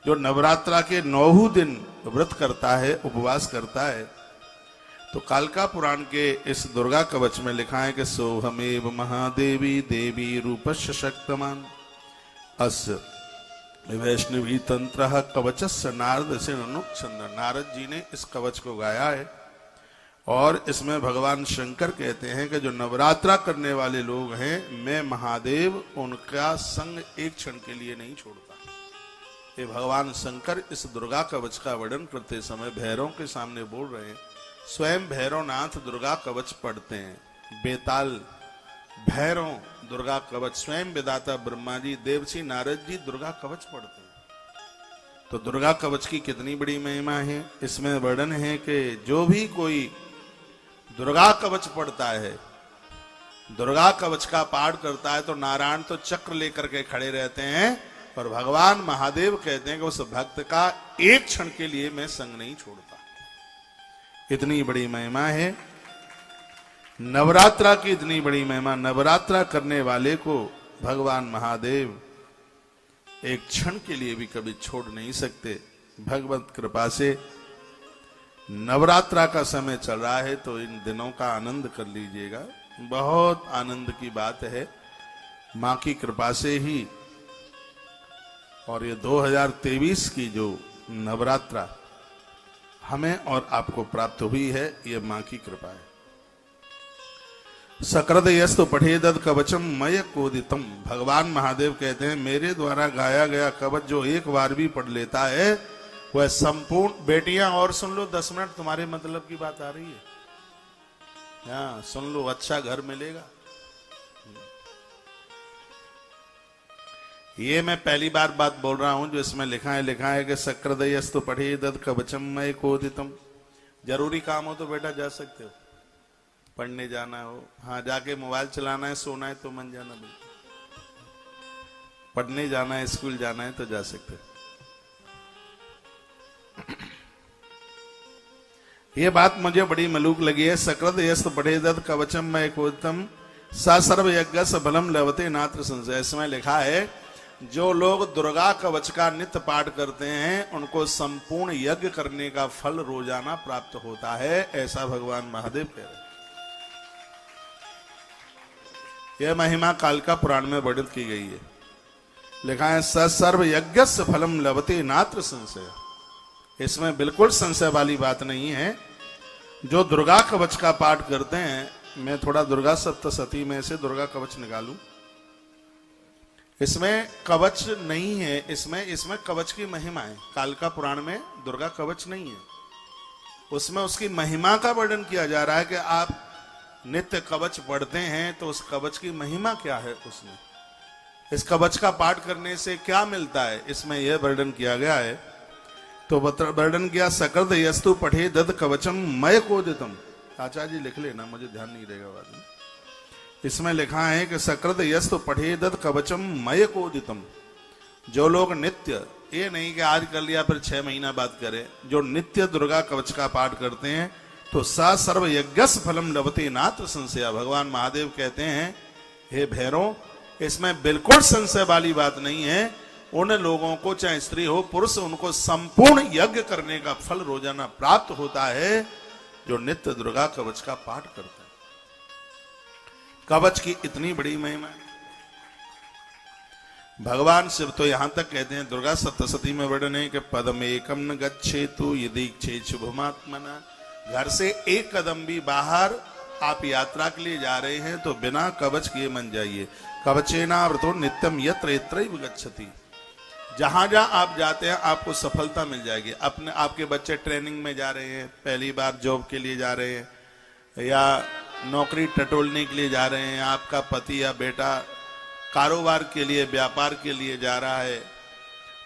[SPEAKER 1] जो नवरात्रा के 9 दिन व्रत करता है, उपवास करता है, तो कालका पुराण के इस दुर्गा कवच में लिखा है कि सोहमेव महादेवी देवी रूपस्य शक्तमान अस्य वैष्णवी तंत्र कवचस्य नारद से अनुच्छंद। नारद जी ने इस कवच को गाया है और इसमें भगवान शंकर कहते हैं कि जो नवरात्रा करने वाले लोग हैं, मैं महादेव उनका संग एक क्षण के लिए नहीं छोड़ता। ये भगवान शंकर इस दुर्गा कवच का वर्णन करते समय भैरव के सामने बोल रहे हैं। स्वयं भैरवनाथ दुर्गा कवच पढ़ते हैं। बेताल भैरव दुर्गा कवच, स्वयं विधाता ब्रह्मा जी, देवसी नारद जी दुर्गा कवच पढ़ते हैं। तो दुर्गा कवच की कितनी बड़ी महिमा है। इसमें वर्णन है कि जो भी कोई दुर्गा कवच पढ़ता है, दुर्गा कवच का पाठ करता है, तो नारायण तो चक्र लेकर के खड़े रहते हैं, पर भगवान महादेव कहते हैं कि उस भक्त का एक क्षण के लिए मैं संग नहीं छोड़ता। इतनी बड़ी महिमा है नवरात्रा की, इतनी बड़ी महिमा। नवरात्रा करने वाले को भगवान महादेव एक क्षण के लिए भी कभी छोड़ नहीं सकते। भगवत कृपा से नवरात्रा का समय चल रहा है, तो इन दिनों का आनंद कर लीजिएगा। बहुत आनंद की बात है, मां की कृपा से ही। और ये 2023 की जो नवरात्रा हमें और आपको प्राप्त हुई है, ये मां की कृपा है। सकृदयस्तु पठेदत कवचम मय कोदितम। भगवान महादेव कहते हैं, मेरे द्वारा गाया गया कवच जो एक बार भी पढ़ लेता है, वह संपूर्ण। बेटियां और सुन लो, 10 मिनट तुम्हारे मतलब की बात आ रही है, हाँ सुन लो, अच्छा घर मिलेगा। ये मैं पहली बार बात बोल रहा हूं जो इसमें लिखा है कि सकृदयस्तु पठेदत कवचम मय कोदितम। जरूरी काम हो तो बेटा जा सकते हो, पढ़ने जाना हो, हाँ जाके मोबाइल चलाना है, सोना है तो मन जाना, बिल्कुल पढ़ने जाना है, स्कूल जाना है तो जा सकते हो। ये बात मुझे बड़ी मलूक लगी है। सकृदयस्तु पठेदत कवचम मय कोदितम सा सर्व यज्ञ बलम लभते नात्र संशय। इसमें लिखा है, जो लोग दुर्गा कवच का नित्य पाठ करते हैं, उनको संपूर्ण यज्ञ करने का फल रोजाना प्राप्त होता है, ऐसा भगवान महादेव कह रहे हैं। यह महिमा कालका पुराण में वर्णित की गई है। लिखा है, स सर्व यज्ञस्य फलम लभते नात्र संशय। इसमें बिल्कुल संशय वाली बात नहीं है। जो दुर्गा कवच का पाठ करते हैं, मैं थोड़ा दुर्गा सप्तशती में से दुर्गा कवच निकालूं। इसमें कवच नहीं है, इसमें कवच की महिमा है। कालका पुराण में दुर्गा कवच नहीं है, उसमें उसकी महिमा का वर्णन किया जा रहा है कि आप नित्य कवच पढ़ते हैं तो उस कवच की महिमा क्या है, उसमें इस कवच का पाठ करने से क्या मिलता है, इसमें यह वर्णन किया गया है। तो वर्णन किया, सकृदयस्तु पठेदत कवचम मय कोदितम। आचार्य जी लिख लेना, मुझे ध्यान नहीं रहेगा बाद में। इसमें लिखा है कि सकृदयस्तु पठेदत कवचम मय कोदितम। जो लोग नित्य, ये नहीं कि आज कर लिया फिर 6 महीना बाद करें, जो नित्य दुर्गा कवच का पाठ करते हैं, तो सा सर्व यज्ञस फलम लभते नात्र संशय। भगवान महादेव कहते हैं, हे भैरव, इसमें बिल्कुल संशय वाली बात नहीं है। उन लोगों को, चाहे स्त्री हो पुरुष, उनको संपूर्ण यज्ञ करने का फल रोजाना प्राप्त होता है। जो नित्य दुर्गा कवच का पाठ करता है। कवच की इतनी बड़ी महिमा है। भगवान शिव तो यहां तक कहते हैं, दुर्गा सप्तशती में वर्णन है कि पदम एकम न गच्छेतु यदि इच्छेत शुभमात्मना। घर से एक कदम भी बाहर आप यात्रा के लिए जा रहे हैं तो बिना कवच किए मन जाइए। कवचेनावृतो नित्यम यत्र यत्रैव गच्छति। जहां जहां आप जाते हैं आपको सफलता मिल जाएगी। आपके बच्चे ट्रेनिंग में जा रहे हैं, पहली बार जॉब के लिए जा रहे हैं या नौकरी टटोलने के लिए जा रहे हैं, आपका पति या बेटा कारोबार के लिए व्यापार के लिए जा रहा है,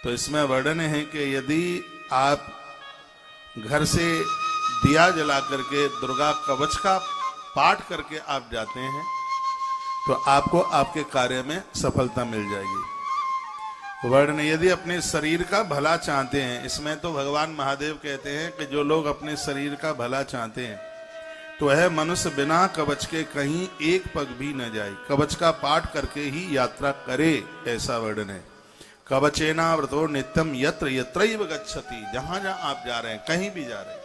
[SPEAKER 1] तो इसमें वर्णन है कि यदि आप घर से दिया जला करके दुर्गा कवच का पाठ करके आप जाते हैं तो आपको आपके कार्य में सफलता मिल जाएगी। वर्णन यदि अपने शरीर का भला चाहते हैं, इसमें तो भगवान महादेव कहते हैं कि जो लोग अपने शरीर का भला चाहते हैं तो वह मनुष्य बिना कवच के कहीं एक पग भी न जाए, कवच का पाठ करके ही यात्रा करे, ऐसा वर्णन है। कवचेनावृतो नित्यम यत्र यत्रैव गच्छति। जहां जहां आप जा रहे हैं, कहीं भी जा रहे हैं,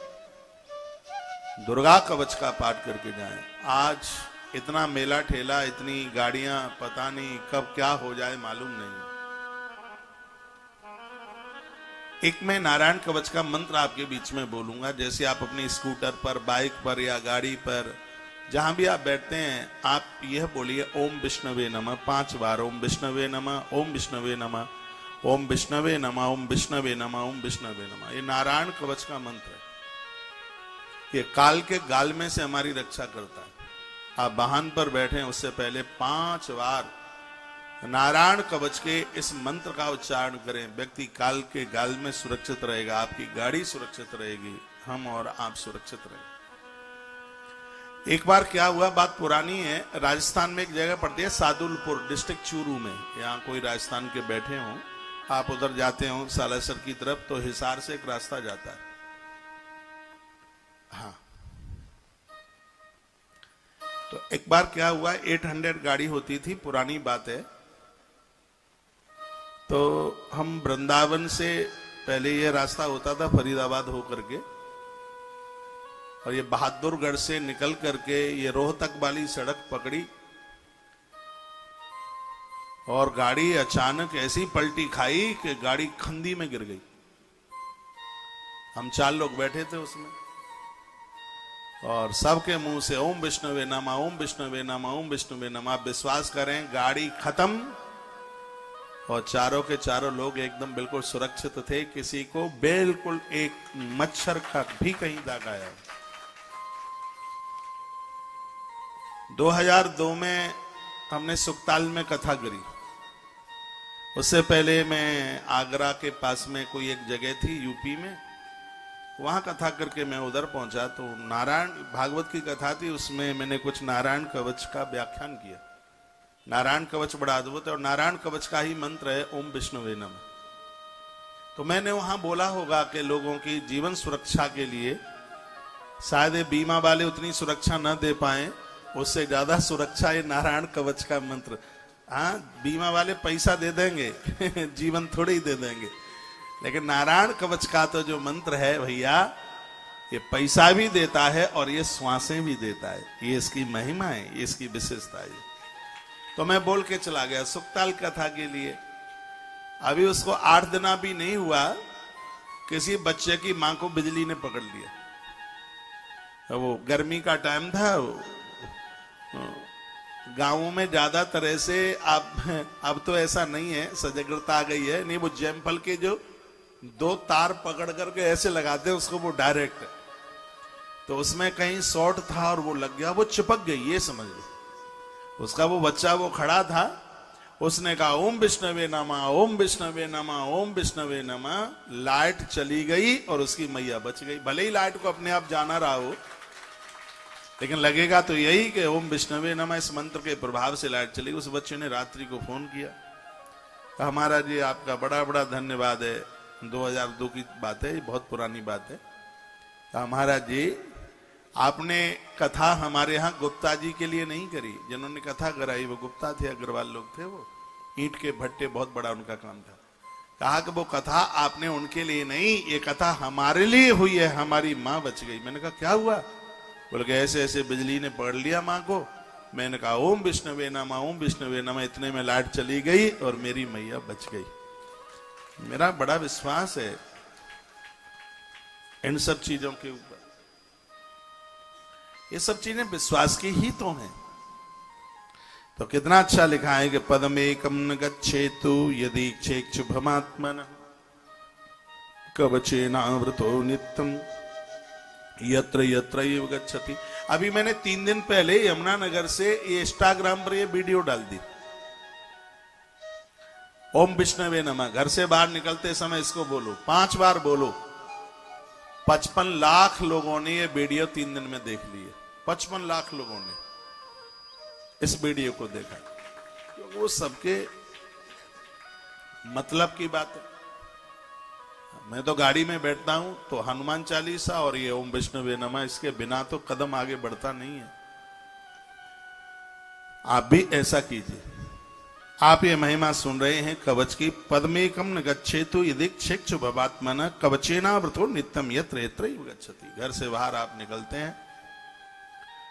[SPEAKER 1] दुर्गा कवच का पाठ करके जाएं। आज इतना मेला ठेला, इतनी गाड़ियां, पता नहीं कब क्या हो जाए मालूम नहीं। एक मैं नारायण कवच का मंत्र आपके बीच में बोलूंगा। जैसे आप अपने स्कूटर पर, बाइक पर या गाड़ी पर जहां भी आप बैठते हैं, आप यह बोलिए ओम विष्णवे नमः 5 बार। ओम विष्णवे नमः, ओम विष्णवे नमः, ओम विष्णवे नमः, ओम विष्णवे नमः, ओम विष्णवे नमः। ये नारायण कवच का मंत्र है। ये काल के गाल में से हमारी रक्षा करता है। आप वाहन पर बैठे उससे पहले 5 बार नारायण कवच के इस मंत्र का उच्चारण करें। व्यक्ति काल के गाल में सुरक्षित रहेगा, आपकी गाड़ी सुरक्षित रहेगी, हम और आप सुरक्षित रहेंगे। एक बार क्या हुआ, बात पुरानी है, राजस्थान में एक जगह पड़ती है सादुलपुर, डिस्ट्रिक्ट चूरू में। यहाँ कोई राजस्थान के बैठे हों, आप उधर जाते हो सालासर की तरफ, तो हिसार से एक रास्ता जाता है। हाँ, तो एक बार क्या हुआ, 800 गाड़ी होती थी, पुरानी बात है। तो हम वृंदावन से पहले ये रास्ता होता था फरीदाबाद होकर के, और ये बहादुरगढ़ से निकल करके ये रोहतक वाली सड़क पकड़ी और गाड़ी अचानक ऐसी पलटी खाई कि गाड़ी खंदी में गिर गई। हम 4 लोग बैठे थे उसमें, और सबके मुंह से ओम विष्णवे नमः, ओम विष्णवे नमः, ओम विष्णवे नमः। आप विश्वास करें, गाड़ी खत्म और चारों के चारों लोग एकदम बिल्कुल सुरक्षित थे। किसी को बिल्कुल एक मच्छर का भी कहीं दाग आया। 2002 में हमने सुकताल में कथा करी। उससे पहले मैं आगरा के पास में कोई एक जगह थी यूपी में, वहां कथा करके मैं उधर पहुंचा। तो नारायण भागवत की कथा थी, उसमें मैंने कुछ नारायण कवच का व्याख्यान किया। नारायण कवच बड़ा अद्भुत है और नारायण कवच का ही मंत्र है ओम विष्णवे नमः। तो मैंने वहां बोला होगा कि लोगों की जीवन सुरक्षा के लिए शायद बीमा वाले उतनी सुरक्षा न दे पाए, उससे ज्यादा सुरक्षा ये नारायण कवच का मंत्र। हाँ, बीमा वाले पैसा दे देंगे जीवन थोड़े ही दे देंगे, लेकिन नारायण कवच का तो जो मंत्र है भैया, ये पैसा भी देता है और ये श्वासें भी देता है। ये इसकी महिमा है, ये इसकी विशेषता है। तो मैं बोल के चला गया सुकताल कथा के लिए। अभी उसको 8 दिन भी नहीं हुआ, किसी बच्चे की मां को बिजली ने पकड़ लिया। वो गर्मी का टाइम था, गांवों में ज्यादा तरह से अब तो ऐसा नहीं है, सजगता आ गई है। नहीं, वो जैमफल के जो 2 तार पकड़ करके ऐसे लगाते हैं उसको, वो डायरेक्ट, तो उसमें कहीं शॉर्ट था और वो लग गया, वो चिपक गई, ये समझ लो। उसका वो बच्चा वो खड़ा था, उसने कहा ओम विष्णवे नमः, ओम विष्णवे नमः, ओम विष्णवे नमः। लाइट चली गई और उसकी मैया बच गई। भले ही लाइट को अपने आप जाना रहा हो, लेकिन लगेगा तो यही कि ओम विष्णवे नमः इस मंत्र के प्रभाव से लाइट चली। उस बच्चे ने रात्रि को फोन किया, हमारा जी आपका बड़ा बड़ा धन्यवाद है। 2002 की बात है, बहुत पुरानी बात है। महाराज जी, आपने कथा हमारे यहाँ गुप्ता जी के लिए नहीं करी। जिन्होंने कथा कराई वो गुप्ता थे, अग्रवाल लोग थे, वो ईंट के भट्टे, बहुत बड़ा उनका काम था। कहा कि वो कथा आपने उनके लिए नहीं, ये कथा हमारे लिए हुई है, हमारी माँ बच गई। मैंने कहा क्या हुआ? बोल के ऐसे ऐसे बिजली ने पकड़ लिया माँ को। मैंने कहा ओम विष्णुवे नमः, ओम विष्णुवे नमः, इतने में लाइट चली गई और मेरी मैया बच गई। मेरा बड़ा विश्वास है इन सब चीजों के ऊपर। ये सब चीजें विश्वास की ही तो हैं। तो कितना अच्छा लिखा है कि पदमेकं न गच्छेतु यदि चेक्षुभमात्मनः कवचेनावृतो नित्यं यत्र यत्रैव गच्छति। अभी मैंने 3 दिन पहले यमुनानगर से ये इंस्टाग्राम पर ये वीडियो डाल दी। ओम विष्णुवे नमः, घर से बाहर निकलते समय इसको बोलो, 5 बार बोलो। 55 लाख लोगों ने ये वीडियो 3 दिन में देख ली है। 55 लाख लोगों ने इस वीडियो को देखा। तो वो सबके मतलब की बात है। मैं तो गाड़ी में बैठता हूं तो हनुमान चालीसा और ये ओम विष्णुवे नमः, इसके बिना तो कदम आगे बढ़ता नहीं है। आप भी ऐसा कीजिए। आप ये महिमा सुन रहे हैं कवच की। पद्मेकं न गच्छेतु यदि चेक्षुभमात्मनः कवचेनावृतो नित्यं यत्र यत्रैव गच्छति। घर से बाहर आप निकलते हैं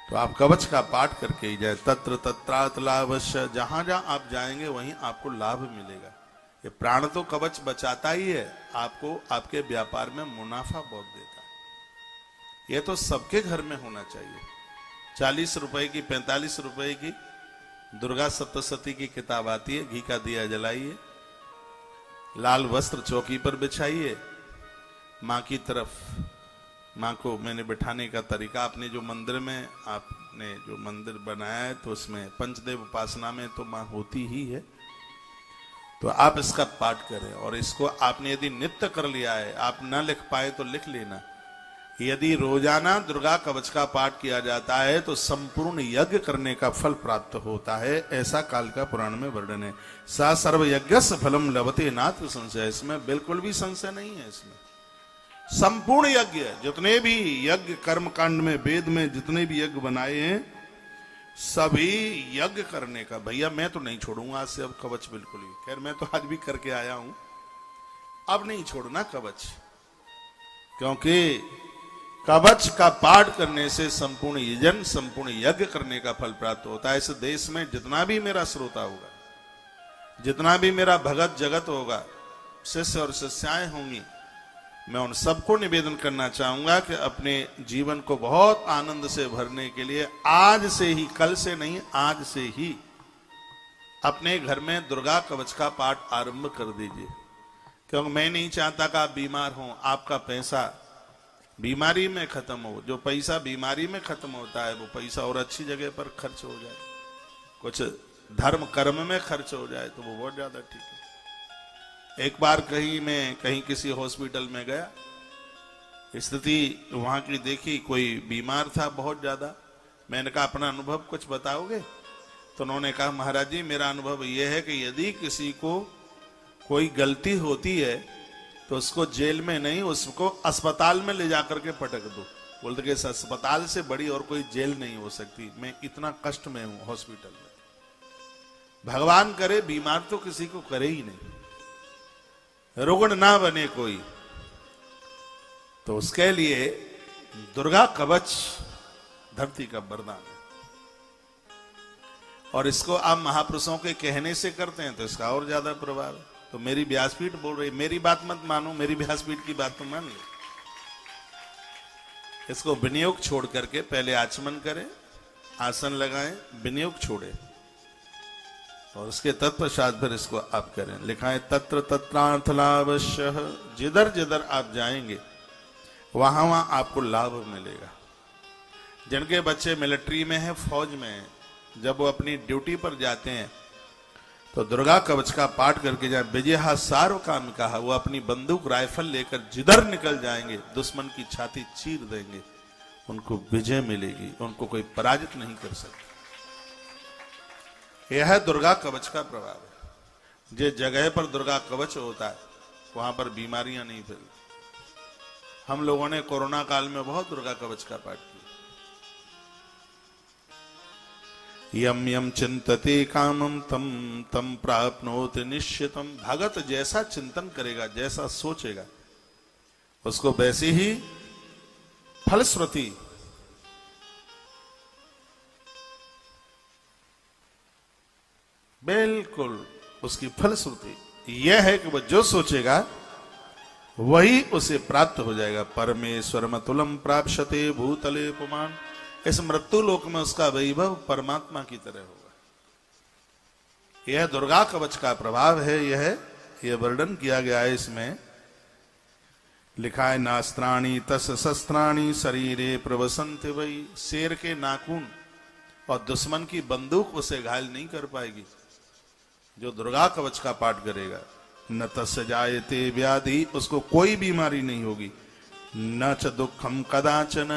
[SPEAKER 1] तो आप कवच का पाठ करके ही जाए। तत्र तत्रात लाभस्य, जहां जहां आप जाएंगे वहीं आपको लाभ मिलेगा। ये प्राण तो कवच बचाता ही है, आपको आपके व्यापार में मुनाफा बहुत देता है। ये तो सबके घर में होना चाहिए। 40 रुपए की 45 रुपए की दुर्गा सप्तशती की किताब आती है। घी का दिया जलाइए, लाल वस्त्र चौकी पर बिछाइए, माँ की तरफ, माँ को मैंने बिठाने का तरीका, आपने जो मंदिर में आपने जो मंदिर बनाया है तो उसमें पंचदेव उपासना में तो माँ होती ही है। तो आप इसका पाठ करें। और इसको आपने यदि नित्य कर लिया है, आप न लिख पाए तो लिख लेना। यदि रोजाना दुर्गा कवच का पाठ किया जाता है तो संपूर्ण यज्ञ करने का फल प्राप्त होता है। ऐसा काल का पुराण में वर्णन है। सा सर्व यज्ञस्य फलम लभते नात्र संशय। इसमें बिल्कुल भी संशय नहीं है। इसमें संपूर्ण यज्ञ, जितने भी यज्ञ कर्म कांड में वेद में जितने भी यज्ञ बनाए हैं, सभी यज्ञ करने का। भैया मैं तो नहीं छोड़ूंगा आज से अब कवच, बिल्कुल ही। खैर मैं तो आज भी करके आया हूं, अब नहीं छोड़ना कवच। क्योंकि कवच का पाठ करने से संपूर्ण यजन, संपूर्ण यज्ञ करने का फल प्राप्त होता है। इस देश में जितना भी मेरा श्रोता होगा, जितना भी मेरा भगत जगत होगा, शिष्य और शिष्याएं होंगी, मैं उन सबको निवेदन करना चाहूंगा कि अपने जीवन को बहुत आनंद से भरने के लिए आज से ही, कल से नहीं, आज से ही अपने घर में दुर्गा कवच का पाठ आरंभ कर दीजिए। क्योंकि मैं नहीं चाहता कि आप बीमार हो, आपका पैसा बीमारी में खत्म हो। जो पैसा बीमारी में खत्म होता है वो पैसा और अच्छी जगह पर खर्च हो जाए, कुछ धर्म कर्म में खर्च हो जाए तो वो बहुत ज्यादा ठीक है। एक बार कहीं किसी हॉस्पिटल में गया, स्थिति वहां की देखी, कोई बीमार था बहुत ज्यादा। मैंने कहा अपना अनुभव कुछ बताओगे? तो उन्होंने कहा महाराज जी मेरा अनुभव यह है कि यदि किसी को कोई गलती होती है तो उसको जेल में नहीं, उसको अस्पताल में ले जाकर के पटक दो। बोलते कि इस अस्पताल से बड़ी और कोई जेल नहीं हो सकती। मैं इतना कष्ट में हूं हॉस्पिटल में। भगवान करे बीमार तो किसी को करे ही नहीं, रुग्ण ना बने कोई। तो उसके लिए दुर्गा कवच धरती का वरदान है। और इसको आप महापुरुषों के कहने से करते हैं तो इसका और ज्यादा प्रभाव है। तो मेरी व्यासपीठ बोल रही, मेरी बात मत मानो, मेरी व्यासपीठ की बात तो मान लो। इसको विनियोग छोड़ करके पहले आचमन करें, आसन लगाएं, विनियोग छोड़े और उसके तत्पश्चात फिर इसको आप करें। लिखा है तत्र तत्रार्थ लाभस्य। जिधर जिधर आप जाएंगे वहां वहां आपको लाभ मिलेगा। जिनके बच्चे मिलिट्री में हैं, फौज में हैं, जब वो अपनी ड्यूटी पर जाते हैं तो दुर्गा कवच का पाठ करके जाए। विजय सारो काम कहा, वो अपनी बंदूक राइफल लेकर जिधर निकल जाएंगे दुश्मन की छाती चीर देंगे, उनको विजय मिलेगी, उनको कोई पराजित नहीं कर सकता। यह है दुर्गा कवच का प्रभाव है। जिस जगह पर दुर्गा कवच होता है वहां पर बीमारियां नहीं फैलती। हम लोगों ने कोरोना काल में बहुत दुर्गा कवच का पाठ किया। यम यम चिंतते कामम तम तम प्राप्नोति निश्चितम। भगत जैसा चिंतन करेगा, जैसा सोचेगा, उसको वैसी ही फलश्रुति बिल्कुल उसकी फलश्रुति यह है कि वह जो सोचेगा वही उसे प्राप्त हो जाएगा। परमेश्वर मतुलम प्राप्यते भूतले पुमान, इस मृत्यु लोक में उसका वैभव परमात्मा की तरह होगा। यह दुर्गा कवच का प्रभाव है। यह वर्णन किया गया है। इसमें लिखा है नास्त्राणी तस शस्त्राणी शरीरे प्रवसंति वही, शेर के नाखून और दुश्मन की बंदूक उसे घायल नहीं कर पाएगी जो दुर्गा कवच का पाठ करेगा। न तस्य जायते व्याधि, उसको कोई बीमारी नहीं होगी। न च दुखम कदाचन,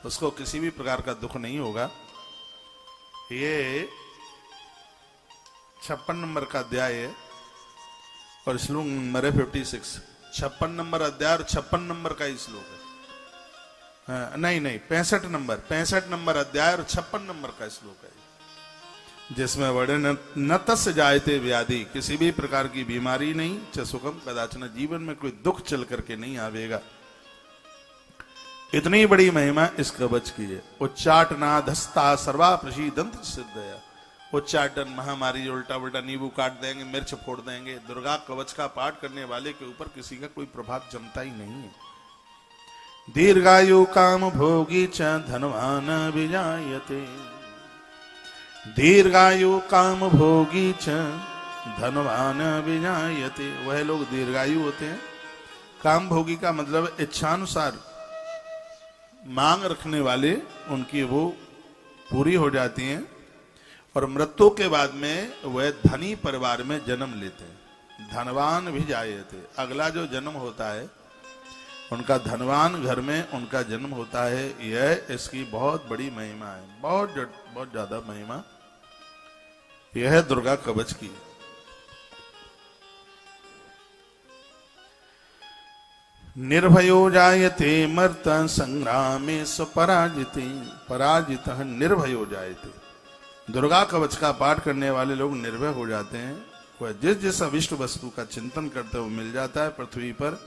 [SPEAKER 1] उसको किसी भी प्रकार का दुख नहीं होगा। ये 56 नंबर का अध्याय है और श्लोक नंबर है 56। 56 नंबर अध्याय और 56 नंबर का ही श्लोक है। नहीं 65 नंबर अध्याय और 56 नंबर का श्लोक है, जिसमें वर्णन न तस्य जायते व्याधि, किसी भी प्रकार की बीमारी नहीं। च सुखम कदाचन, जीवन में कोई दुख चल करके नहीं आवेगा। इतनी बड़ी महिमा इस कवच की है। उच्चाटनाधस्ता सर्वा प्रसीदंत सिद्धया, उच्चाटन महामारी, उल्टा उल्टा नींबू काट देंगे, मिर्च फोड़ देंगे, दुर्गा कवच का पाठ करने वाले के ऊपर किसी का कोई प्रभाव जमता ही नहीं है। दीर्घायु काम भोगी च धनवान विजायते, दीर्घायु काम भोगी च धनवान विजायते, वह लोग दीर्घायु होते हैं। काम भोगी का मतलब इच्छानुसार मांग रखने वाले, उनकी वो पूरी हो जाती हैं और मृत्यु के बाद में वह धनी परिवार में जन्म लेते हैं। धनवान भी जायते, अगला जो जन्म होता है उनका धनवान घर में उनका जन्म होता है। यह इसकी बहुत बड़ी महिमा है, बहुत ज्यादा महिमा यह दुर्गा कवच की। निर्भयो जायते मर्त संग्रामे स्वपराजिते, पराजितः निर्भयो जायते। दुर्गा कवच का पाठ करने वाले लोग निर्भय हो जाते हैं। वह जिस जिस अविष्ट वस्तु का चिंतन करते वो मिल जाता है। पृथ्वी पर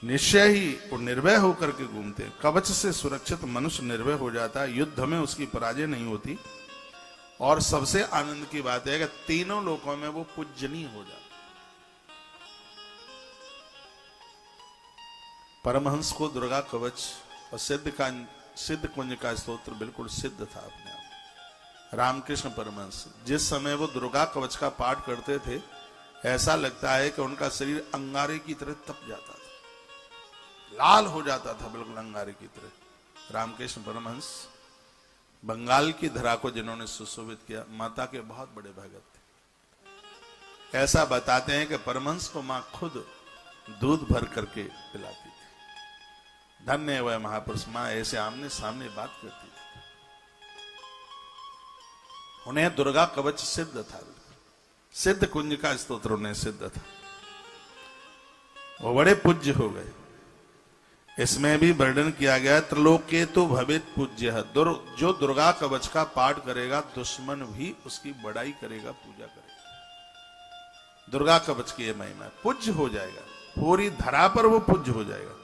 [SPEAKER 1] निश्चय ही वो निर्भय होकर के घूमते हैं। कवच से सुरक्षित मनुष्य निर्भय हो जाता है, युद्ध में उसकी पराजय नहीं होती। और सबसे आनंद की बात है कि तीनों लोकों में वो पूजनीय हो जाता। परमहंस को दुर्गा कवच और सिद्ध कुंज का स्तोत्र बिल्कुल सिद्ध था अपने आप। रामकृष्ण परमहंस जिस समय वो दुर्गा कवच का पाठ करते थे, ऐसा लगता है कि उनका शरीर अंगारे की तरह तप जाता था, लाल हो जाता था बिल्कुल अंगारे की तरह। रामकृष्ण परमहंस बंगाल की धरा को जिन्होंने सुशोभित किया, माता के बहुत बड़े भगत थे। ऐसा बताते हैं कि परमहंस को मां खुद दूध भर करके पिलाती थी। धन्य है वह महापुरुष, मां ऐसे आमने सामने बात करती थी। उन्हें दुर्गा कवच सिद्ध था, सिद्ध कुंज का स्तोत्र उन्हें सिद्ध था, वो बड़े पूज्य हो गए। इसमें भी वर्णन किया गया त्रिलोके तो भवेत पूज्य, जो दुर्गा कवच का पाठ करेगा दुश्मन भी उसकी बड़ाई करेगा, पूजा करेगा। दुर्गा कवच की यह महिमा, पूज्य हो जाएगा, पूरी धरा पर वो पूज्य हो जाएगा।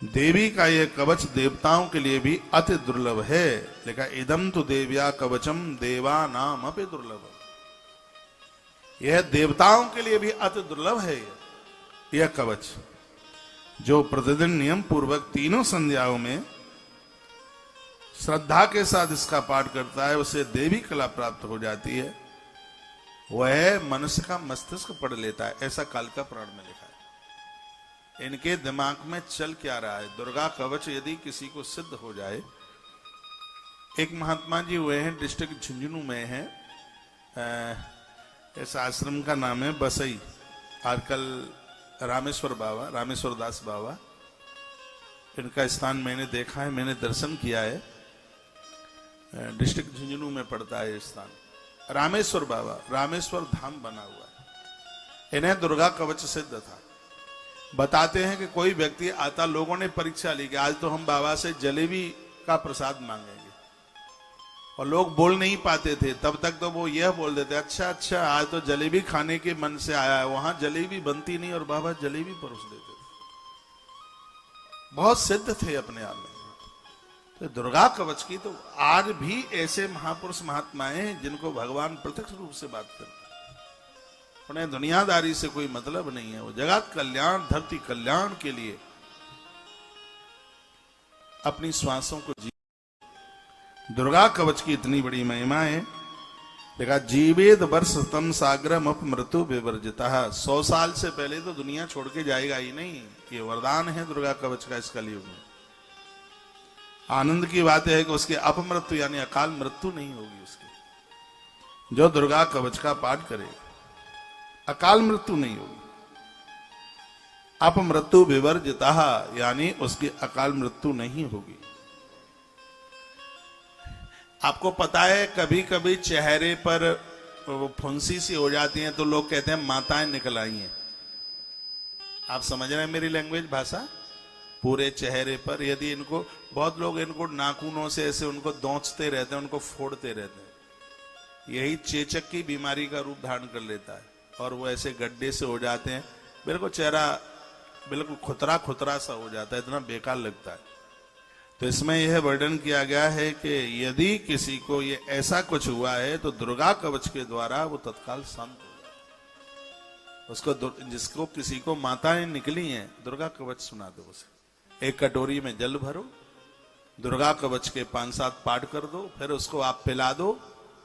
[SPEAKER 1] देवी का यह कवच देवताओं के लिए भी अति दुर्लभ है। लिखा इदम तो देव्या कवचम देवा नाम अपि दुर्लभ, यह देवताओं के लिए भी अति दुर्लभ है। यह कवच जो प्रतिदिन नियम पूर्वक तीनों संध्याओं में श्रद्धा के साथ इसका पाठ करता है, उसे देवी कला प्राप्त हो जाती है। वह मनुष्य का मस्तिष्क पढ़ लेता है, ऐसा कालिका पुराण में लिखा है। इनके दिमाग में चल क्या रहा है। दुर्गा कवच यदि किसी को सिद्ध हो जाए, एक महात्मा जी हुए हैं, डिस्ट्रिक्ट झुंझुनू में है, इस आश्रम का नाम है बसई। आजकल रामेश्वर बाबा, रामेश्वर दास बाबा, इनका स्थान मैंने देखा है, मैंने दर्शन किया है। डिस्ट्रिक्ट झुंझुनू में पड़ता है स्थान। रामेश्वर बाबा, रामेश्वर धाम बना हुआ है। इन्हें दुर्गा कवच सिद्ध था। बताते हैं कि कोई व्यक्ति आता, लोगों ने परीक्षा ली कि आज तो हम बाबा से जलेबी का प्रसाद मांगेंगे, और लोग बोल नहीं पाते थे। तब तक तो वो यह बोल देते, अच्छा आज तो जलेबी खाने के मन से आया है। वहां जलेबी बनती नहीं और बाबा जलेबी परोस देते थे। बहुत सिद्ध थे अपने आप में। तो दुर्गा कवच की तो आज भी ऐसे महापुरुष महात्माएं हैं जिनको भगवान प्रत्यक्ष रूप से बात करते हैं। उन्हें दुनियादारी से कोई मतलब नहीं है, वो जगत कल्याण धरती कल्याण के लिए अपनी श्वासों को जी। दुर्गा कवच की इतनी बड़ी महिमा है। देखा, जीवेद वर्ष तम सागरम अप मृत्यु विवर्जिता। 100 साल से पहले तो दुनिया छोड़ के जाएगा ही नहीं। ये वरदान है दुर्गा कवच का इस कलयुग में। आनंद की बात है कि उसकी अपमृत्यु यानी अकाल मृत्यु नहीं होगी उसकी। जो दुर्गा कवच का पाठ करेगा अकाल मृत्यु नहीं होगी। अपमृत्यु विवर्जिता यानी उसकी अकाल मृत्यु नहीं होगी। आपको पता है कभी कभी चेहरे पर फुंसी सी हो जाती है तो लोग कहते हैं माताएं निकल आई हैं। आप समझ रहे हैं मेरी लैंग्वेज भाषा? पूरे चेहरे पर यदि इनको, बहुत लोग इनको नाखूनों से ऐसे उनको दौंचते रहते हैं, उनको फोड़ते रहते हैं। यही चेचक की बीमारी का रूप धारण कर लेता है और वो ऐसे गड्ढे से हो जाते हैं। बिल्कुल चेहरा बिल्कुल खुतरा खुतरा सा हो जाता है, इतना बेकार लगता है। तो इसमें यह वर्णन किया गया है कि यदि किसी को ये ऐसा कुछ हुआ है तो दुर्गा कवच के द्वारा वो तत्काल शांत हो जाए। उसको जिसको किसी को माताएं निकली हैं, दुर्गा कवच सुना दो उसे। एक कटोरी में जल भरो, दुर्गा कवच के 5-7 पाठ कर दो, फिर उसको आप पिला दो,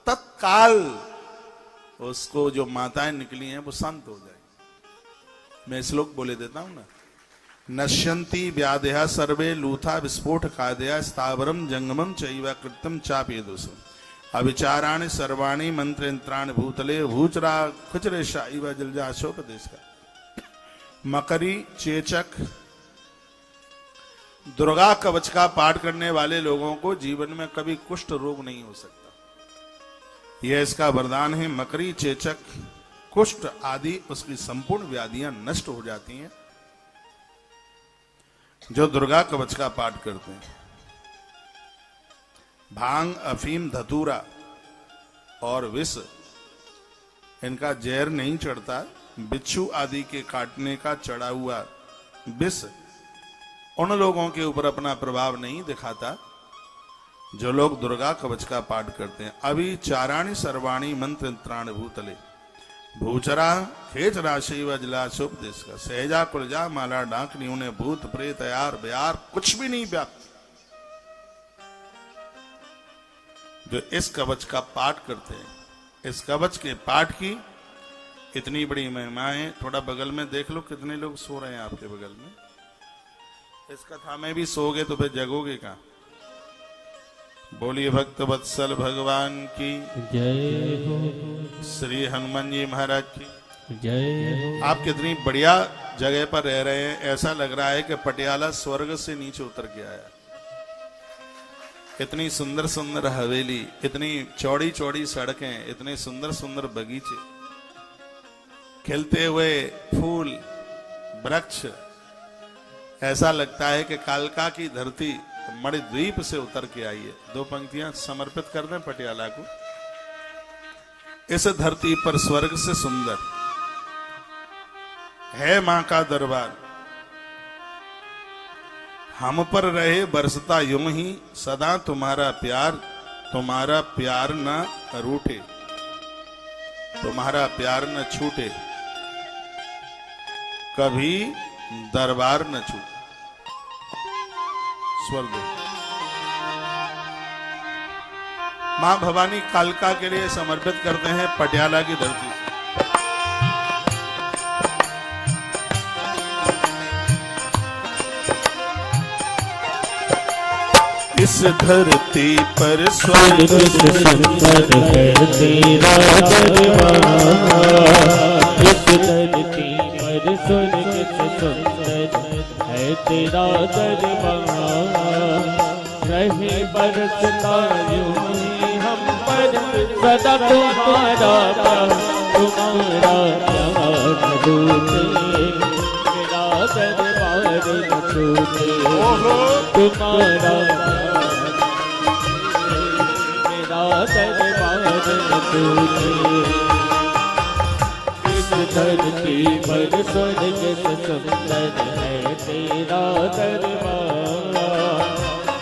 [SPEAKER 1] तत्काल उसको जो माताएं निकली हैं वो शांत हो जाए। मैं श्लोक बोले देता हूं ना। नश्यन्ति व्याधया सर्वे लूथा विस्फोट कादया स्थावरम जंगमम चैव कृतम चापेदुषम अविचाराणि सर्वाणि मंत्र यंत्राणि भूतले भूचरा खुचरेशा इव जलजाशोपदेश का। मकरी, चेचक, दुर्गा कवच का पाठ करने वाले लोगों को जीवन में कभी कुष्ठ रोग नहीं हो सकता। यह इसका वरदान है। मकरी, चेचक, कुष्ठ आदि उसकी संपूर्ण व्याधियां नष्ट हो जाती हैं जो दुर्गा कवच का पाठ करते हैं। भांग, अफीम, धतूरा और विष इनका जहर नहीं चढ़ता। बिच्छू आदि के काटने का चढ़ा हुआ विष उन लोगों के ऊपर अपना प्रभाव नहीं दिखाता जो लोग दुर्गा कवच का पाठ करते हैं। अभी चाराणी सर्वाणी मंत्र यंत्राणि भूतले भूचरा खेच राशि व जलाशोपदेश का। सहजा कुलजा माला डाकनी उन्हें भूत प्रेत यार ब्यार कुछ भी नहीं व्याप्त। जो इस कवच का पाठ करते हैं, इस कवच के पाठ की इतनी बड़ी महिमा है। थोड़ा बगल में देख लो कितने लोग सो रहे हैं आपके बगल में। इस कथा में भी सोगे तो फिर जगोगे कहां? बोलिए भक्त वत्सल भगवान की
[SPEAKER 2] जय हो।
[SPEAKER 1] श्री हनुमान जी महाराज की
[SPEAKER 2] जय हो।
[SPEAKER 1] आप कितनी बढ़िया जगह पर रह रहे हैं। ऐसा लग रहा है कि पटियाला स्वर्ग से नीचे उतर के आया। इतनी सुंदर सुंदर हवेली, इतनी चौड़ी चौड़ी सड़कें, इतने सुंदर सुंदर बगीचे, खिलते हुए फूल, वृक्ष। ऐसा लगता है कि कालका की धरती मणिद्वीप से उतर के आई है। 2 पंक्तियां समर्पित कर दें पटियाला को। इस धरती पर स्वर्ग से सुंदर है मां का दरबार। हम पर रहे बरसता यूं ही सदा तुम्हारा प्यार न रूठे, तुम्हारा प्यार न छूटे, कभी दरबार न छूटे। स्वर्ग मां भवानी कालका के लिए समर्पित करते हैं पटियाला की धरती से। इस धरती पर स्वर्ग
[SPEAKER 2] सुंदर है तेरा दरबार। इस धरती पर स्वर्ग सुंदर है तेरा दरबार। रहे बरसता यूं ही हम पर सदा तुम्हारा प्यार रूठे। मेरा दरबार न छूटे, तुम्हारा दरबार न छूटे। इस धरती पर स्वर्ग से सुंदर है तेरा दरबार।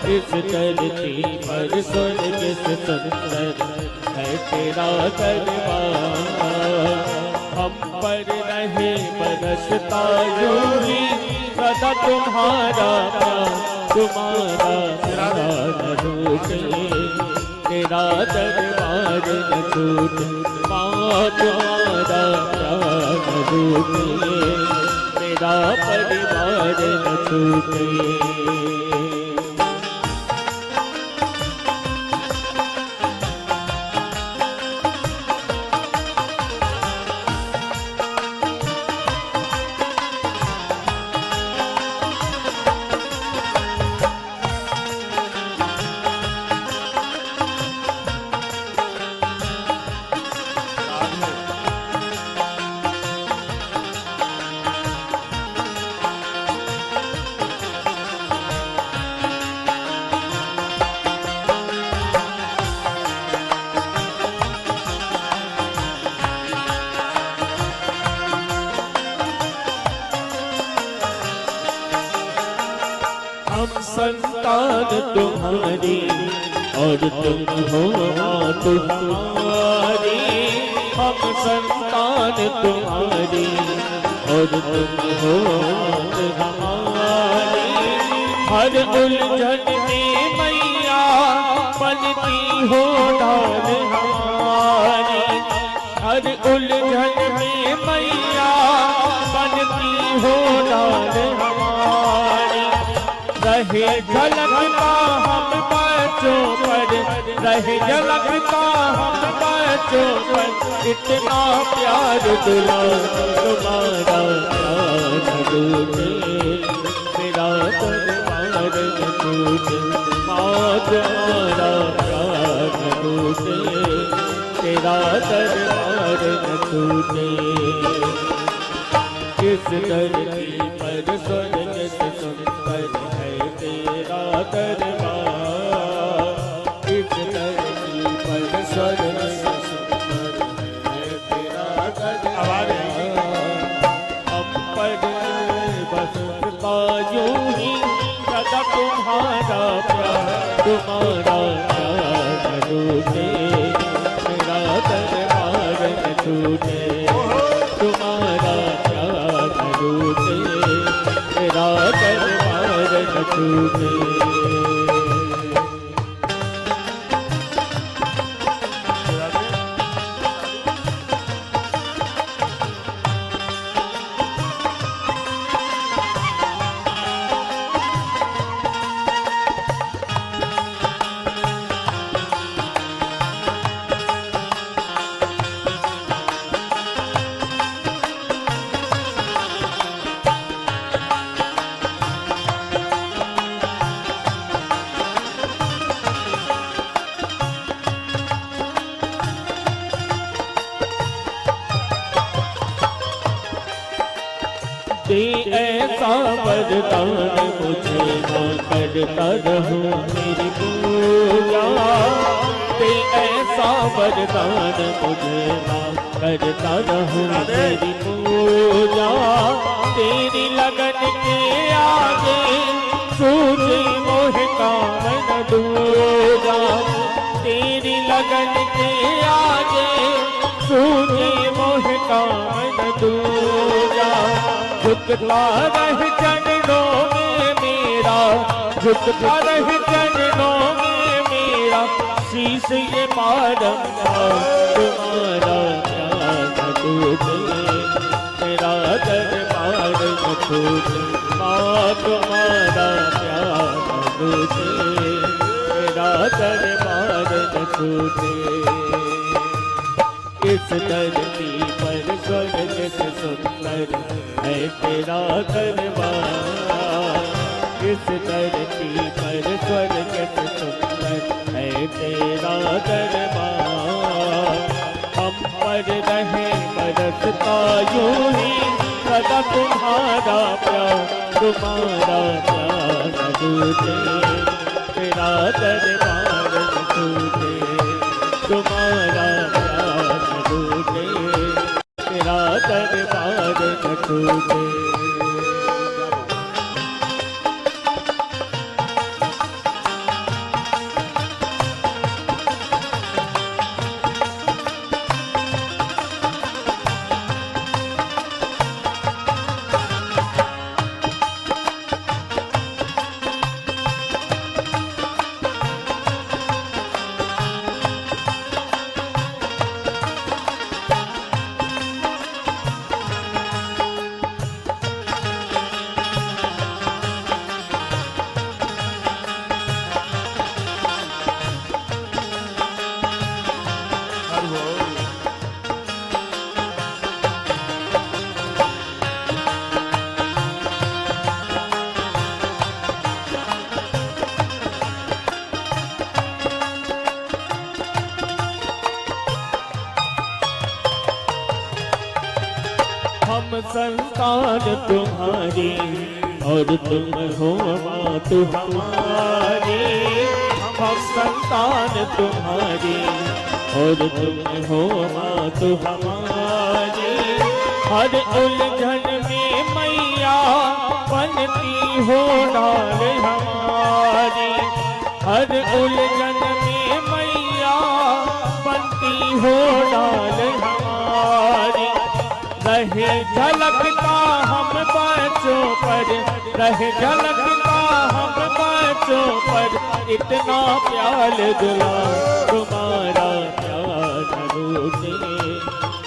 [SPEAKER 2] इस धरती पर स्वर्ग से सुंदर है तेरा दरबार। हम पर रहे बरसता यूं ही सदा तुम्हारा प्यार, तुम्हारा प्यार न टूटे, तेरा दरबार न टूटे। माँ तुम्हारा प्यार न टूटे, तेरा परिवार न टूटे। हम संतान तुम्हारी और तुम हो मात हमारी। हम संतान तुम्हारी और तुम हो मात हमारी। हर उलझन में मैया पलती हो डाल हमारी। हर उलझन में मैया पलती हो डाल हमारी। रहे झलकता हम बच्चों पर, रहे झलकता हम बच्चों पर, इतना प्यार दुला तुम्हारा प्यार न टूटे, मेरा दरबार न टूटे। माँ तुम्हारा प्यार न टूटे, तेरा दरबार न टूटे। इस धरती पर स्वर्ग से सुंदर है तेरा दरबार। इस धरती पर स्वर्ग से सुंदर है तेरा दरबार। हम पर बसता यूं ही सदा तुम्हारा प्यार, तुम्हारा प्यार न टूटे, मेरा दरबार न टूटे। तुम्हारा प्यार न टूटे, मेरा दरबार न टूटे। दे ऐसा वरदान मुझे माँ करता रहूं मेरी पूजा। दे ऐसा वरदान मुझे माँ करता रहूं मेरी पूजा। तेरी लगन के आगे सूझे मोह काम न दूजा। तेरी लगन के आगे सूझे मोह काम न दूजा। झुकता रह चरणों में मेरा, झुकता रह चरणों में मेरा, शीश ये बारंबार। तुम्हारा प्यार न टूटे, मेरा दरबार न टूटे। माँ तुम्हारा प्यार न टूटे, मेरा दरबार न टूटे। इस धरती पर स्वर्ग से सुंदर है तेरा दरबार। इस धरती पर स्वर्ग से सुंदर है तेरा दरबार। हम पर रहे बरसता यूं ही सदा तुम्हारा प्यार, तुम्हारा प्यार न टूटे, तेरा दरबार न टूटे। तुम्हारा प्यार न टूटे, तेरा दरबार न टूटे। संतान तुम्हारी और तुम हो मात हमारी। हम संतान तुम्हारी और तुम हो मात हमारी। हर उलझन में मैया बनती हो डाल हमारी। हर उलझन में मैया बनती हो डाल हमारी। रहे झलकता हम बच्चों पर, रहे झलकता हम बच्चों पर, इतना प्यार दुला तुम्हारा प्यार रूठे।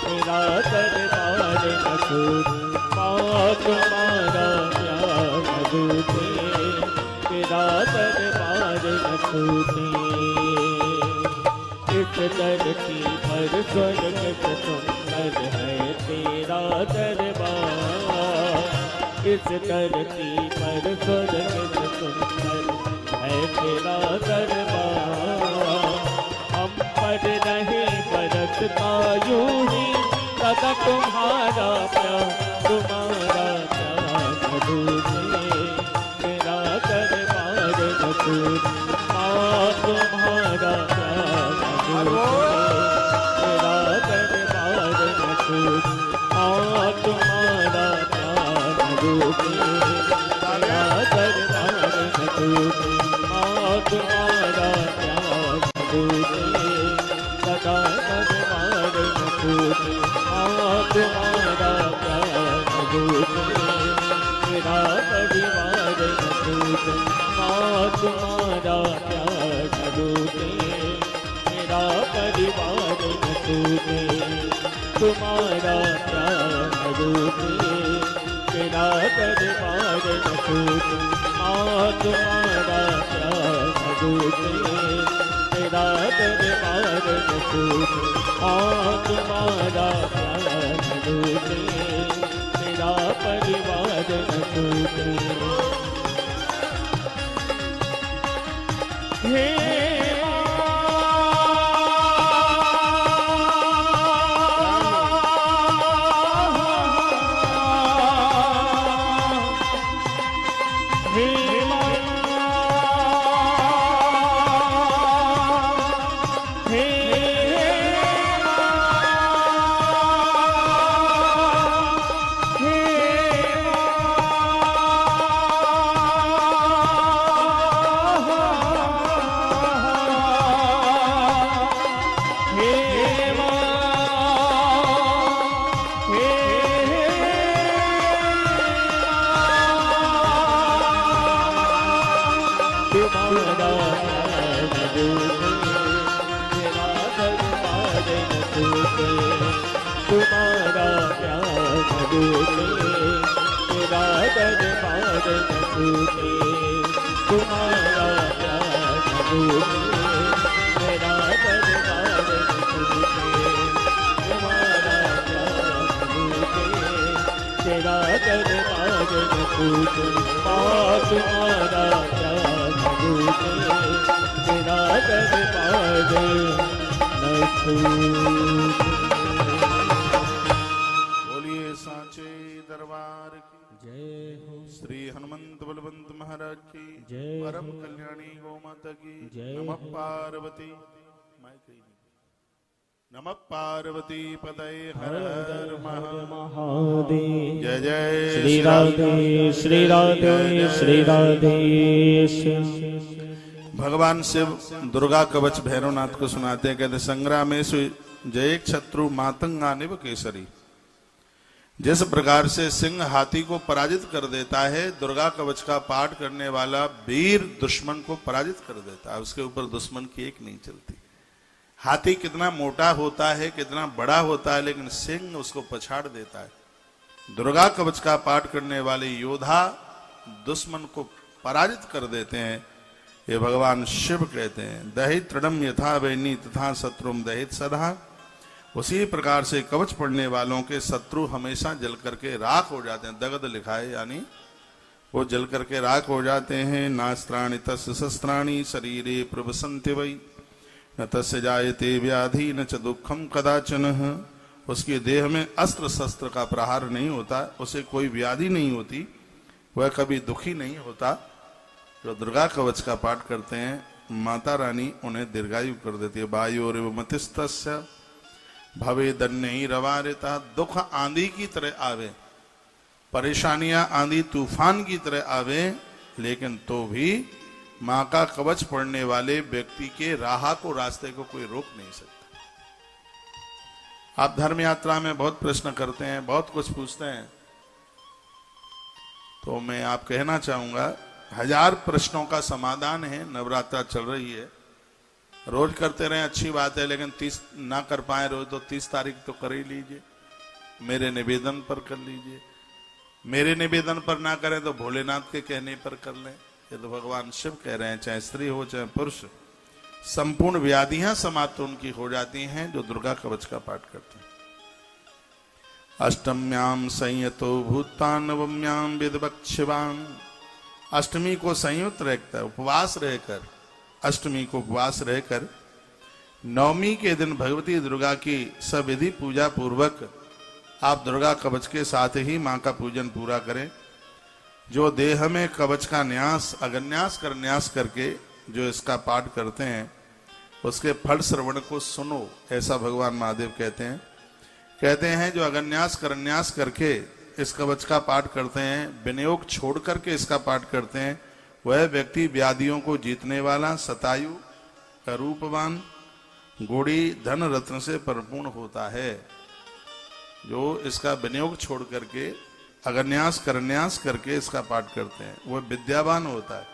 [SPEAKER 2] मेरा दरबार न छूटे, माँ तुम्हारा प्यार रूठे। मेरा दरबार न छूटे। इस धरती पर स्वर्ग से सुंदर है तेरा दरबार। इस धरती पर स्वर्ग से सुंदर है तेरा दरबार। हम पर रहे बरसता यूं ही सदा तुम्हारा प्यार, तुम्हारा प्यार रूठे। तेरा दरबार न छूटे, माँ तुम्हारा प्यार तेरा दरबार न छूटे। माँ तुम्हारा प्यार रूठे। तेरा दरबार न छूटे, माँ तुम्हारा प्यार रूठे। सदा दरबार न छूटे, माँ तुम्हारा प्यार रूठे। मेरा परिवार न छूटे, माँ तुम्हारा प्यार रूठे। मेरा परिवार न छूटे, तुम्हारा प्यार रूठे। मेरा दरबार न छूटे, माँ तुम्हारा प्यार रूठे। मेरा दरबार न छूटे, माँ तुम्हारा प्यार रूठे। मेरा परिवार न छूटे। हे तुम्हारा प्यार रूठे। तेरा दरबार न छूटे, तुम्हारा प्यार रूठे। मेरा दरबार न छूटे, तुम्हारा प्यार रूठे। तेरा दरबार न छूटे, माँ तुम्हारा प्यार रूठे। तेरा दरबार न छूटे।
[SPEAKER 1] सांचे दरबार की
[SPEAKER 2] जय हो।
[SPEAKER 1] श्री हनुमंत बलवंत महाराज की
[SPEAKER 2] जय
[SPEAKER 1] परम
[SPEAKER 2] हो।
[SPEAKER 1] कल्याणी गौ माता की
[SPEAKER 2] जय
[SPEAKER 1] नमः
[SPEAKER 2] हो।
[SPEAKER 1] पार्वती नमः पार्वती पतये हर हर
[SPEAKER 2] महादेव।
[SPEAKER 1] जय जय
[SPEAKER 2] श्री राधे श्री राधे श्री राधे।
[SPEAKER 1] भगवान शिव दुर्गा कवच भैरवनाथ को सुनाते हैं। कहते संग्रामेषु जय शत्रु मातंगानिव केसरी। जिस प्रकार से सिंह हाथी को पराजित कर देता है, दुर्गा कवच का पाठ करने वाला वीर दुश्मन को पराजित कर देता है। उसके ऊपर दुश्मन की एक नहीं चलती। हाथी कितना मोटा होता है, कितना बड़ा होता है, लेकिन सिंह उसको पछाड़ देता है। दुर्गा कवच का पाठ करने वाले योद्धा दुश्मन को पराजित कर देते हैं। ये भगवान शिव कहते हैं। दहित तृणम यथा वैनी तथा शत्रुम दहित सदा। उसी प्रकार से कवच पढ़ने वालों के शत्रु हमेशा जल करके राख हो जाते हैं। दगद लिखा है, यानी वो जल करके राख हो जाते हैं। नास्त्राणि तस्य शस्त्राणि शरीरे प्रवसन्ति वै न तस्य जायते व्याधि न च दुःखम कदाचन। उसकी देह में अस्त्र शस्त्र का प्रहार नहीं होता, उसे कोई व्याधि नहीं होती, वह कभी दुखी नहीं होता। जो दुर्गा कवच का पाठ करते हैं, माता रानी उन्हें दीर्घायु कर देती है। वायुरेव मतिस्तस्य भवे दन्यहि रवारिता। दुख आंधी की तरह आवे, परेशानियां आंधी तूफान की तरह आवे, लेकिन तो भी मां का कवच पढ़ने वाले व्यक्ति के राह को, रास्ते को कोई रोक नहीं सकता। आप धर्म यात्रा में बहुत प्रश्न करते हैं, बहुत कुछ पूछते हैं, तो मैं आप कहना चाहूंगा 1000 प्रश्नों का समाधान है। नवरात्रा चल रही है, रोज करते रहे अच्छी बात है, लेकिन 30 ना कर पाए रोज तो 30 तारीख तो कर ही लीजिए, मेरे निवेदन पर कर लीजिए। मेरे निवेदन पर ना करें तो भोलेनाथ के कहने पर कर लें। ये तो भगवान शिव कह रहे हैं, चाहे स्त्री हो चाहे पुरुष, संपूर्ण व्याधियां समाप्त उनकी हो जाती हैं जो दुर्गा कवच का पाठ करते हैं। अष्टम्याम संयतो भूता नवम्याम विदवक्षिवाम। अष्टमी को संयुक्त रहकर, उपवास रहकर, अष्टमी को उपवास रहकर नवमी के दिन भगवती दुर्गा की सविधि पूजा पूर्वक आप दुर्गा कवच के साथ ही मां का पूजन पूरा करें। जो देह में कवच का न्यास, अगन्यास कर न्यास करके जो इसका पाठ करते हैं, उसके फल श्रवण को सुनो, ऐसा भगवान महादेव कहते हैं जो अगन्यास करन्यास करके इस कवच का पाठ करते हैं, विनियोग छोड़ करके इसका पाठ करते हैं, वह व्यक्ति व्याधियों को जीतने वाला, शतायु, रूपवान, गुड़ी, धन रत्न से परिपूर्ण होता है। जो इसका विनियोग छोड़ करके, अगन्यास करन्यास करके इसका पाठ करते हैं, वह विद्यावान होता है।